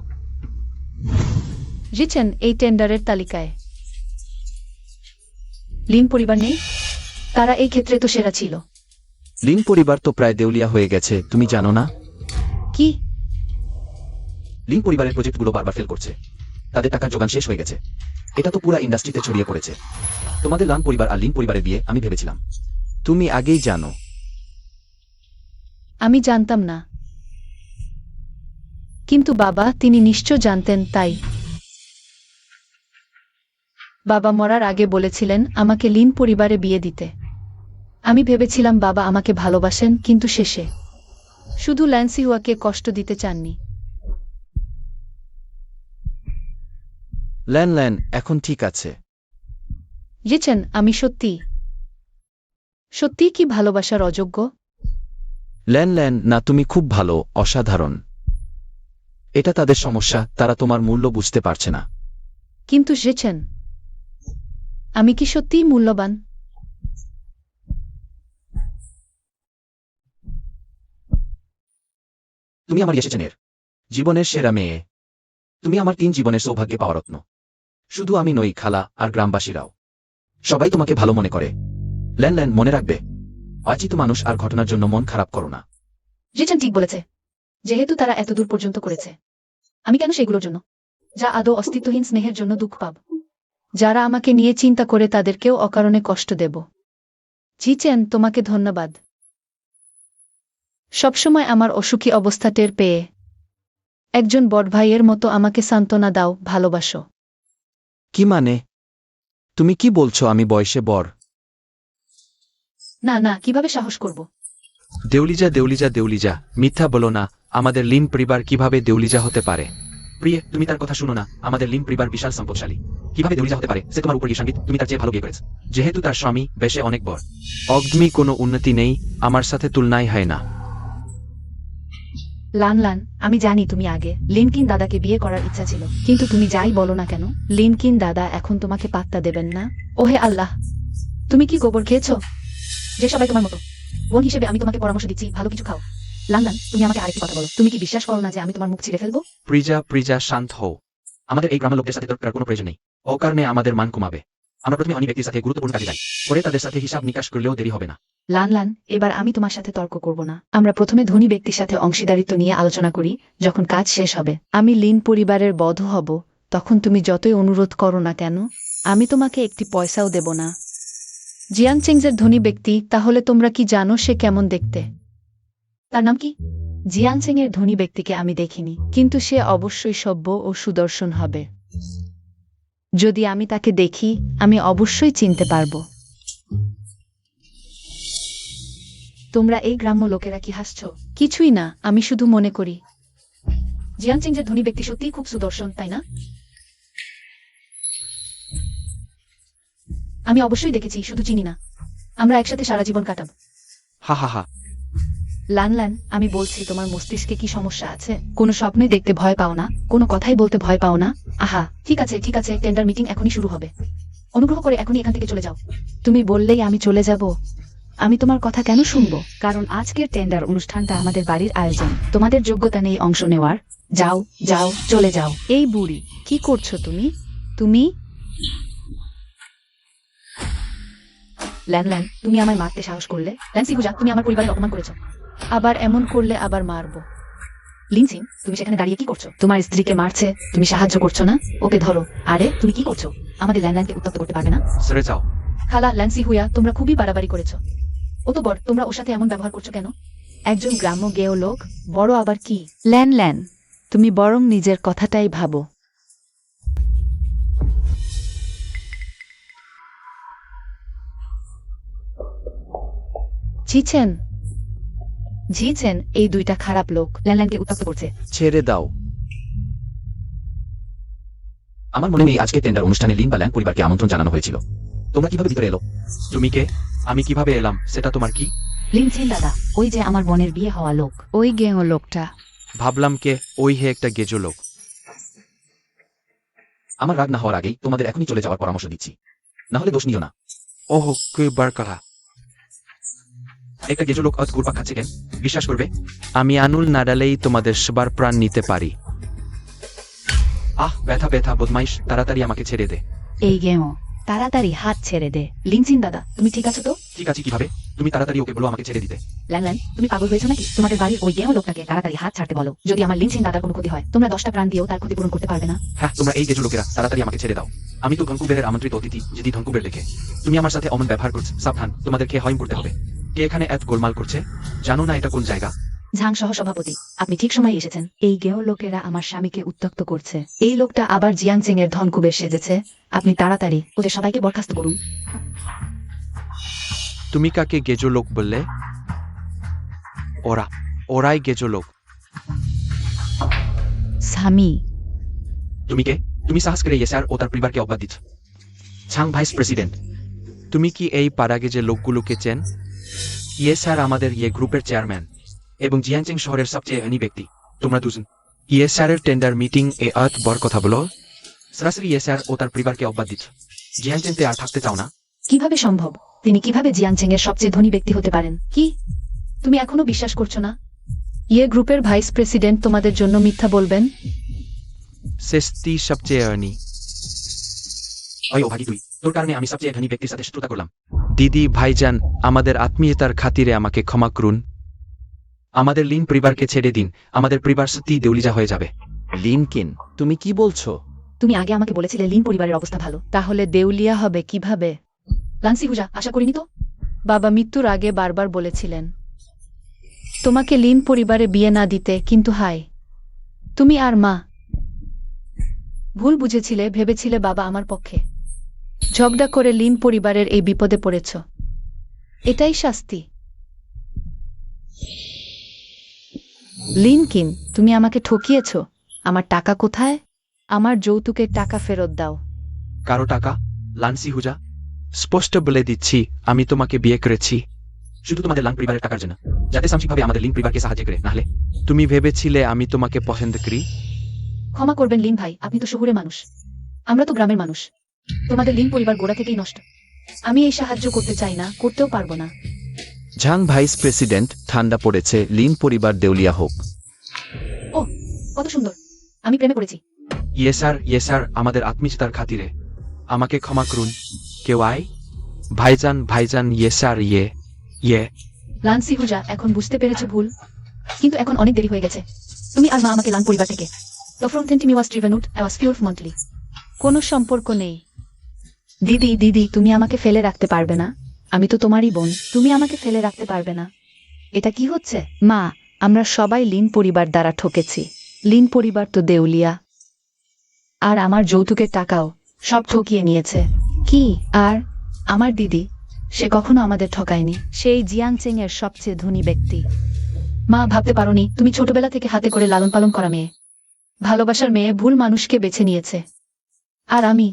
জিচেন এই টেন্ডারের তালিকায় লিন পরিবার নেই? তারা এই ক্ষেত্রে তো সেরা ছিল।
লিন পরিবার তো প্রায় দেউলিয়া হয়ে গেছে, তুমি জানো না?
কি?
লিন পরিবারের প্রজেক্টগুলো বারবার ফেল করছে, তাদের টাকার যোগান শেষ হয়ে গেছে। এটা তো পুরা ইন্ডাস্ট্রিতে ছড়িয়ে পড়েছে। তোমাদের লান পরিবার আর লিন পরিবারের বিয়ে আমি ভেবেছিলাম। তুমি আগেই জানো।
আমি জানতাম না, কিন্তু বাবা তিনি নিশ্চয় জানতেন। তাই বাবা মরার আগে বলেছিলেন আমাকে লিন পরিবারে বিয়ে দিতে। আমি ভেবেছিলাম বাবা আমাকে ভালোবাসেন, কিন্তু শেষে শুধু ল্যান্সিহুয়াকে কষ্ট দিতে চাননি।
ল্যান ল্যান, এখন ঠিক আছে।
জিচেন আমি সত্যি সত্যি কি ভালোবাসার অযোগ্য?
ল্যান ল্যান, না, তুমি খুব ভালো, অসাধারণ। এটা তাদের সমস্যা, তারা তোমার মূল্য বুঝতে পারছে না।
কিন্তু জিচেন আমি কি সত্যিই মূল্যবান?
তুমি আমার এসেছেনের জীবনের সেরা মেয়ে। তুমি আমার 3 জীবনের সৌভাগ্যে পাওয়া রত্ন। শুধু আমি নই, খালা আর গ্রামবাসীরাও সবাই তোমাকে ভালো মনে করে। ল্যান ল্যান, মনে রাখবে, অচিত মানুষ আর ঘটনার জন্য মন খারাপ করো না।
জিচেন ঠিক বলেছে। যেহেতু তারা এত দূর পর্যন্ত করেছে, আমি কেন সেগুলোর জন্য, যা আদৌ অস্তিত্বহীন স্নেহের জন্য দুঃখ পাব? যারা আমাকে নিয়ে চিন্তা করে তাদেরকেও অকারণে কষ্ট দেব। জিচেন তোমাকে ধন্যবাদ, সবসময় আমার অসুখী অবস্থা টের পেয়ে একজন বড় ভাইয়ের মতো আমাকে সান্ত্বনা দাও, ভালোবাসো।
কি মানে? তুমি কি বলছো আমি বয়সে বড়?
না না, কিভাবে সাহস করব?
দেউলিজা দেউলিজা দেউলিজা, মিথ্যা বলো না। আমাদের লিন পরিবার কিভাবে দেউলিজা হতে পারে? প্রিয়, তুমি তার কথা শুনো না। আমাদের লিন পরিবার বিশাল সম্পদশালী। কিভাবে দেউলিজা হতে পারে? সে তোমার উপর ঈর্ষান্বিত। তুমি তার চেয়ে ভালো বিয়ে করেছ, যেহেতু তার স্বামী বেশে অনেক বড়। অগ্নি কোনো উন্নতি নেই, আমার সাথে তুলনাই হয় না।
লান লান, আমি জানি তুমি আগে লিনকিন দাদাকে বিয়ে করার ইচ্ছা ছিল, কিন্তু তুমি যাই বলো না কেন লিনকিন দাদা এখন তোমাকে পাত্তা দেবেন না।
ওহে আল্লাহ, তুমি কি গোবর খেয়েছ? যে সবাই তোমার মতো। বোন হিসেবে আমি তোমাকে পরামর্শ দিচ্ছি, ভালো কিছু খাও। লান্ডন, তুমি আমাকে আরেকটি কথা বলো, তুমি কি বিশ্বাস করো না যে আমি তোমার মুখ ছিঁড়ে ফেলবো?
প্রিজা প্রিজা, শান্ত হও। আমাদের এই গ্রামের লোকদের সাথে তর্কের কোনো প্রয়োজন নেই। ও কারণে আমাদের মান কমাবে। আমরা প্রথমে অনেক ব্যক্তির সাথে গুরুত্বপূর্ণ কাজে যাই, পরে তাদের সাথে হিসাব নিকাশ করলেও দেরি হবে না।
লান লান, এবার আমি তোমার সাথে তর্ক করব না। আমরা প্রথমে ধনী ব্যক্তির সাথে অংশীদারিত্ব নিয়ে আলোচনা করি, যখন কাজ শেষ হবে।
আমি লিন পরিবারের বধূ হব, তখন তুমি যতই অনুরোধ করো না কেন আমি তোমাকে একটি পয়সাও দেব না। জিয়াংচেংজের ধনী ব্যক্তি, তাহলে তোমরা কি জানো সে কেমন দেখতে? তার নাম কি?
জিয়াংসেং এর ধনী ব্যক্তিকে আমি দেখিনি।
কিন্তু সে অবশ্যই সভ্য ও সুদর্শন হবে। যদি আমি তাকে দেখি, আমি অবশ্যই চিনতে পারব।
তোমরা এই গ্রাম্য লোকেরা কি হাসছ?
কিছুই না, আমি শুধু মনে করি
জিয়াংসেং এর ধনী ব্যক্তি সত্যিই খুব সুদর্শন, তাই না? আমি অবশ্যই দেখেছি, শুধু চিনি না। আমরা একসাথে সারা জীবন কাটাব।
হা হা হা।
লান লান, আমি বলছি তোমার মস্তিষ্কে কি সমস্যা আছে? কোনো স্বপ্নে দেখতে ভয় পাও না, কোনো কথাই বলতে ভয় পাও না। আহা, ঠিক আছে ঠিক আছে, টেন্ডার মিটিং এখনই শুরু হবে। অনুগ্রহ করে এখনই এখান থেকে চলে যাও। তুমি বললেই আমি চলে যাব? আমি তোমার কথা কেন শুনবো? কারণ আজকের টেন্ডার অনুষ্ঠানটা আমাদের বাড়ির আয়োজন। তোমাদের যোগ্যতা নেই অংশ নেওয়ার। যাও যাও, চলে যাও।
এই বুড়ি, কি করছো তুমি? তুমি
ল্যান ল্যান, তুমি আমায় মারতে সাহস করলে? ল্যান্সি হুজা, তুমি আমার পরিবারের অপমান করেছো।
আবার এমন করলে আবার মারব।
লিনসিং, তুমি সেখানে দাঁড়িয়ে কি করছো? তোমার স্ত্রীকে মারছে, তুমি সাহায্য করছো না? ওকে ধরো। আরে তুমি কি করছো? আমাদের ল্যান্ডলাইনকে উত্তপ্ত করতে পারবে না?
সরে যাও।
খালা ল্যান্সি হুয়া, তোমরা খুবই বাড়াবাড়ি করেছো। ও তো বড়, তোমরা ওর সাথে এমন ব্যবহার করছো কেন? একজন গ্রাম্য গেও লোক, বড় আবার কি? ল্যান ল্যান, তুমি বরং নিজের কথাটাই ভাবো। জিছেন জিছেন, এই দুইটা খারাপ লোক
ল্যান্ডলাইনকে উত্তপ্ত করছে।
ছেড়ে দাও। আমার মনে নেই আজকে টেন্ডার অনুষ্ঠানে লিন বা ল্যাং পরিবারকে আমন্ত্রণ জানানো হয়েছিল। তোমরা কিভাবে ভিতরে এলো?
তুমি কে? আমি কিভাবে এলাম সেটা তোমার কি?
লিনসিন দাদা, ওই যে আমার বোনের বিয়ে হওয়া লোক।
ওই গেঁয়ো লোকটা।
ভাবলাম কে ওই হে একটা গেজো লোক।
আমার রাগ না হওয়ার আগেই তোমাদের এখনই চলে যাওয়ার পরামর্শ দিচ্ছি, না হলে দোষ নিও না।
ওহ কে বার কথা।
একটা গেজো লোক আজ ঘুরপাক খাচ্ছে কেন? বিশ্বাস করবে?
আমি আনুল না ডালেই তোমাদের সবার প্রাণ নিতে পারি।
ব্যথা ব্যথা বদমাইশ, তাড়াতাড়ি আমাকে ছেড়ে দে।
এই গেমো, তাড়াতাড়ি হাত ছেড়ে দে। লিনসিন দাদা, তুমি ঠিক আছো তো?
ঠিক আছে, কিভাবে? তুমি তাড়াতাড়ি ওকে বলো আমাকে ছেড়ে দিতে।
ল্যান, তুমি পাগল হয়েছো নাকি? তোমাদের বাড়ির ওই গেমো লোকটাকে তাড়াতাড়ি হাত ছাড়তে বলো। যদি আমার লিনসিন দাদার কোনো ক্ষতি হয়, তোমরা 10টা প্রাণ দিয়েও তার ক্ষতিপূরণ করতে পারবে না।
হ্যাঁ, তোমরা এই গেজো লোকেরা তাড়াতাড়ি আমাকে ছেড়ে দাও। আমি তো ধনকুবেরের আমন্ত্রিত অতিথি। যদি ধনকুবের দেখে তুমি আমার সাথে অমন ব্যবহার করছো, সাবধান, তোমাদেরকে হয়ম করতে হবে। কে এখানে এত গোলমাল করছে? জানো না এটা কোন জায়গা?
ঝাং সহ সভাপতি, আপনি ঠিক সময় এসেছেন। এই গেও লোকেরা আমার স্বামীকে উত্ত্যক্ত করছে। এই লোকটা আবার জিয়াংচিং এর ধনকুবের সেজেছে। আপনি তাড়াতাড়ি ওদের সবাইকে বরখাস্ত করুন।
তুমি কাকে গেজো লোক বললে? ওরাই গেজো লোক।
স্বামী।
তুমি কে? তুমি সাহস করে ইয়েসার ও তার পরিবারকে অবাদ দিচ্ছ? Chang vice president.
তুমি কি এই পাড়াগে যে লোকগুলোকে চেন?
ইয়ে স্যার আমাদের ইয়ে গ্রুপের চেয়ারম্যান এবং জিয়াংচিং শহরের সবচেয়ে ধনী ব্যক্তি। তোমরা দুজন
ইয়ে স্যারের টেন্ডার মিটিং এ আত বড় কথা বলো।
সরাসরি ইয়ে স্যার ও তার পরিবারকে অবাদ দিচ্ছ। জিয়াংচিংতে আর থাকতে চাও না?
কিভাবে সম্ভব? তিনি কিভাবে জিয়াংচিং এর সবচেয়ে ধনী ব্যক্তি হতে পারেন? কি তুমি এখনো বিশ্বাস করছো না?
ইয়ে গ্রুপের ভাইস প্রেসিডেন্ট তোমাদের জন্য মিথ্যা বলবেন?
সেস্তি সবচেয়ে আর্নি।
ওই ও ভাগি তুই, তোর কারণে আমি সবচেয়ে ধনী ব্যক্তির সাথে শত্রুতা করলাম।
দিদি ভাইজান, আমাদের আত্মীয়তার খাতিরে আমাকে ক্ষমা করুন।
আমাদের লিন পরিবারকে ছেড়ে দিন, আমাদের পরিবার সত্যি দেউলিজা হয়ে যাবে।
লিনকিন, তুমি কি বলছো?
তুমি আগে আমাকে বলেছিলে লিন পরিবারের অবস্থা ভালো।
তাহলে দেউলিয়া হবে কিভাবে?
লান্সি হুজা, আশা করিনি তো।
বাবা মৃত্যুর আগে বারবার বলেছিলেন তোমাকে লিন পরিবারে বিয়ে না দিতে, কিন্তু হায়, তুমি আর মা ভুল বুঝেছিলে, ভেবেছিলে বাবা আমার পক্ষে। ঝগড়া করে লিন পরিবারের এই বিপদে পড়েছ। এটাই শাস্তি। লিনকিন, তুমি আমাকে ঠকিয়েছ। আমার টাকা কোথায়? আমার যৌতুকের টাকা ফেরত দাও।
কারো টাকা? লান্সি হুজা,
স্পষ্ট বলে দিচ্ছি, আমি তোমাকে বিয়ে করেছি।
শুধু তোমাদের লাং পরিবারের টাকার জন্য, যাতে সামসিকভাবে আমাদের লিন পরিবারকে সাহায্য করে, নাহলে।
তুমি ভেবেছিলে আমি তোমাকে পছন্দ করি?
ক্ষমা করবেন লিন ভাই, আপনি তো শহুরে মানুষ, আমরা তো গ্রামের মানুষ। তোমাদের লিন পরিবার গোড়া থেকেই নষ্ট। আমি এই সাহায্য করতে চাই না, করতেও পারবো না।
ঝাং ভাইস প্রেসিডেন্ট, ঠান্ডা পড়েছে, লিন পরিবার দেউলিয়া হোক।
ও, কত সুন্দর। আমি প্রেমে পড়েছি।
ইয়ে স্যার, আমাদের আত্মীয়তার খাতিরে আমাকে ক্ষমা করুন। কেউ আয়?
ভাইজান, ইয়ে স্যার, ইয়ে।
লান্সি হুজা, এখন বুঝতে পেরেছো ভুল, কিন্তু এখন অনেক দেরি হয়ে গেছে। তুমি আর মা আমাকে লাং পরিবার থেকে
কোনো সম্পর্ক নেই।
দিদি, তুমি আমাকে ফেলে রাখতে পারবে না। আমি তো তোমারই বোন, তুমি আমাকে ফেলে রাখতে পারবে না। এটা কি হচ্ছে?
মা, আমরা সবাই লিন পরিবার দ্বারা ঠকেছি। লিন পরিবার তো দেউলিয়া।
আর আমার যৌতুকের টাকাও সব ঠকিয়ে নিয়েছে। কি? আর আমার দিদি, সে কখনো আমাদের ঠকায়নি।
সেই জিয়াংচিং এর সবচেয়ে ধনী ব্যক্তি।
মা, ভাবতে পারোনি তুমি ছোটবেলা থেকে হাতে করে লালন পালন করা মেয়ে, ভালোবাসার মেয়ে, ভুল মানুষকে বেছে নিয়েছে। আর আমি,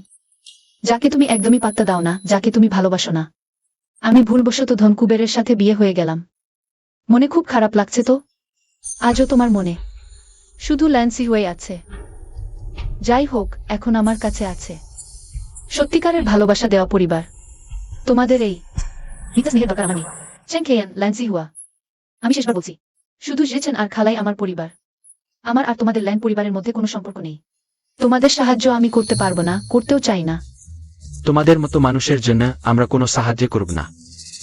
যাকে তুমি একদমই পাত্তা দাও না, যাকে তুমি ভালোবাসো না, আমি ভুলবশত ধনকুবেরের সাথে বিয়ে হয়ে গেলাম। মনে খুব খারাপ লাগছে তো? আজও তোমার মনে
শুধু ল্যান্সি হয়ে আছে। যাই হোক, এখন আমার কাছে আছে
সত্যিকারের ভালোবাসা দেওয়া পরিবার। তোমাদের এই মিতা স্নেহের দরকার আমার নেই। চেং খেয়ান, ল্যান্সি হুয়া, আমি শেষবার বলছি, শুধু জেচেন আর খালাই আমার পরিবার। আমার আর তোমাদের ল্যান্ড পরিবারের মধ্যে কোনো সম্পর্ক নেই। তোমাদের সাহায্য আমি করতে পারবো না, করতেও চাই না।
তোমাদের মতো মানুষের জন্য আমরা কোনো সাহায্য করব না।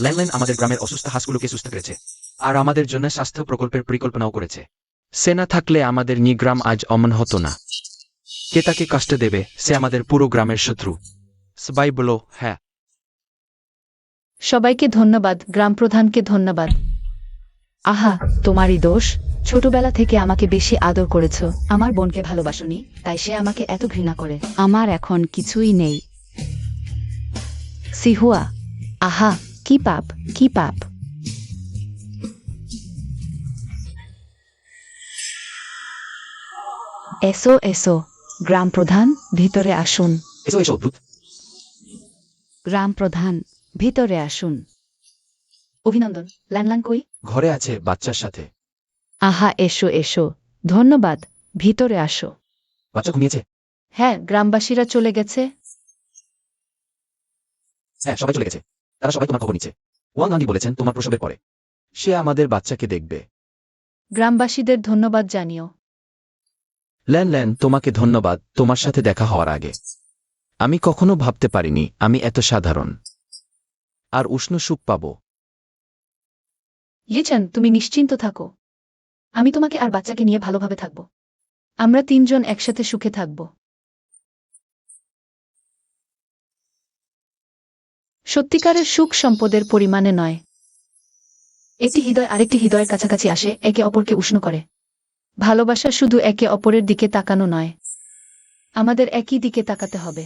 ল্যান্ডলাইন আমাদের গ্রামের অসুস্থ হাঁসগুলোকে সুস্থ করেছে, আর আমাদের জন্য স্বাস্থ্য প্রকল্পের পরিকল্পনাও করেছে।
সেনা থাকলে আমাদের গ্রাম আজ অমন হতো না। কে তাকে কষ্ট দেবে? সে আমাদের পুরো গ্রামের শত্রু। সবাই বলো হ্যাঁ।
সবাইকে ধন্যবাদ, গ্রাম প্রধানকে ধন্যবাদ।
আহা, তোমারই দোষ। ছোটবেলা থেকে আমাকে বেশি আদর করেছো, আমার বোনকে ভালোবাসোনি, তাই সে আমাকে এত ঘৃণা করে।
আমার এখন কিছুই নেই। সিহুয়া, আহা, কি পাপ, কি পাপ।
এসো,
গ্রাম প্রধান ভিতরে আসুন।
এসো এসো দ্রুত।
গ্রাম প্রধান ভিতরে আসুন।
অভিনন্দন। লানলান কই?
ঘরে আছে বাচ্চার সাথে।
আহা, এসো এসো। ধন্যবাদ, ভিতরে আসো।
বাচ্চা ঘুমিয়েছে?
হ্যাঁ, গ্রামবাসীরা চলে গেছে।
হ্যাঁ, সবাই চলে গেছে। তারা সবাই তোমার খবর নিচ্ছে। ওয়াং আঙ্গি বলেছেন তোমার প্রসবের পরে সে আমাদের বাচ্চাকে দেখবে।
গ্রামবাসীদের ধন্যবাদ জানিও।
ল্যান ল্যান, তোমাকে ধন্যবাদ তোমার সাথে দেখা হওয়ার আগে। আমি কখনো ভাবতে পারিনি আমি এত সাধারণ আর উষ্ণ সুখ পাবো।
ইয়েচান, তুমি নিশ্চিন্ত থাকো। আমি তোমাকে আর বাচ্চাকে নিয়ে ভালোভাবে থাকবো।
আমরা তিনজন একসাথে সুখে থাকব। সত্যিকারের সুখ সম্পদের পরিমাণে নয়।
একটি হৃদয় আরেকটি হৃদয়ের কাছাকাছি আসে, একে অপরকে উষ্ণ করে।
ভালোবাসা শুধু একে অপরের দিকে তাকানো নয়, আমাদের একই দিকে তাকাতে হবে।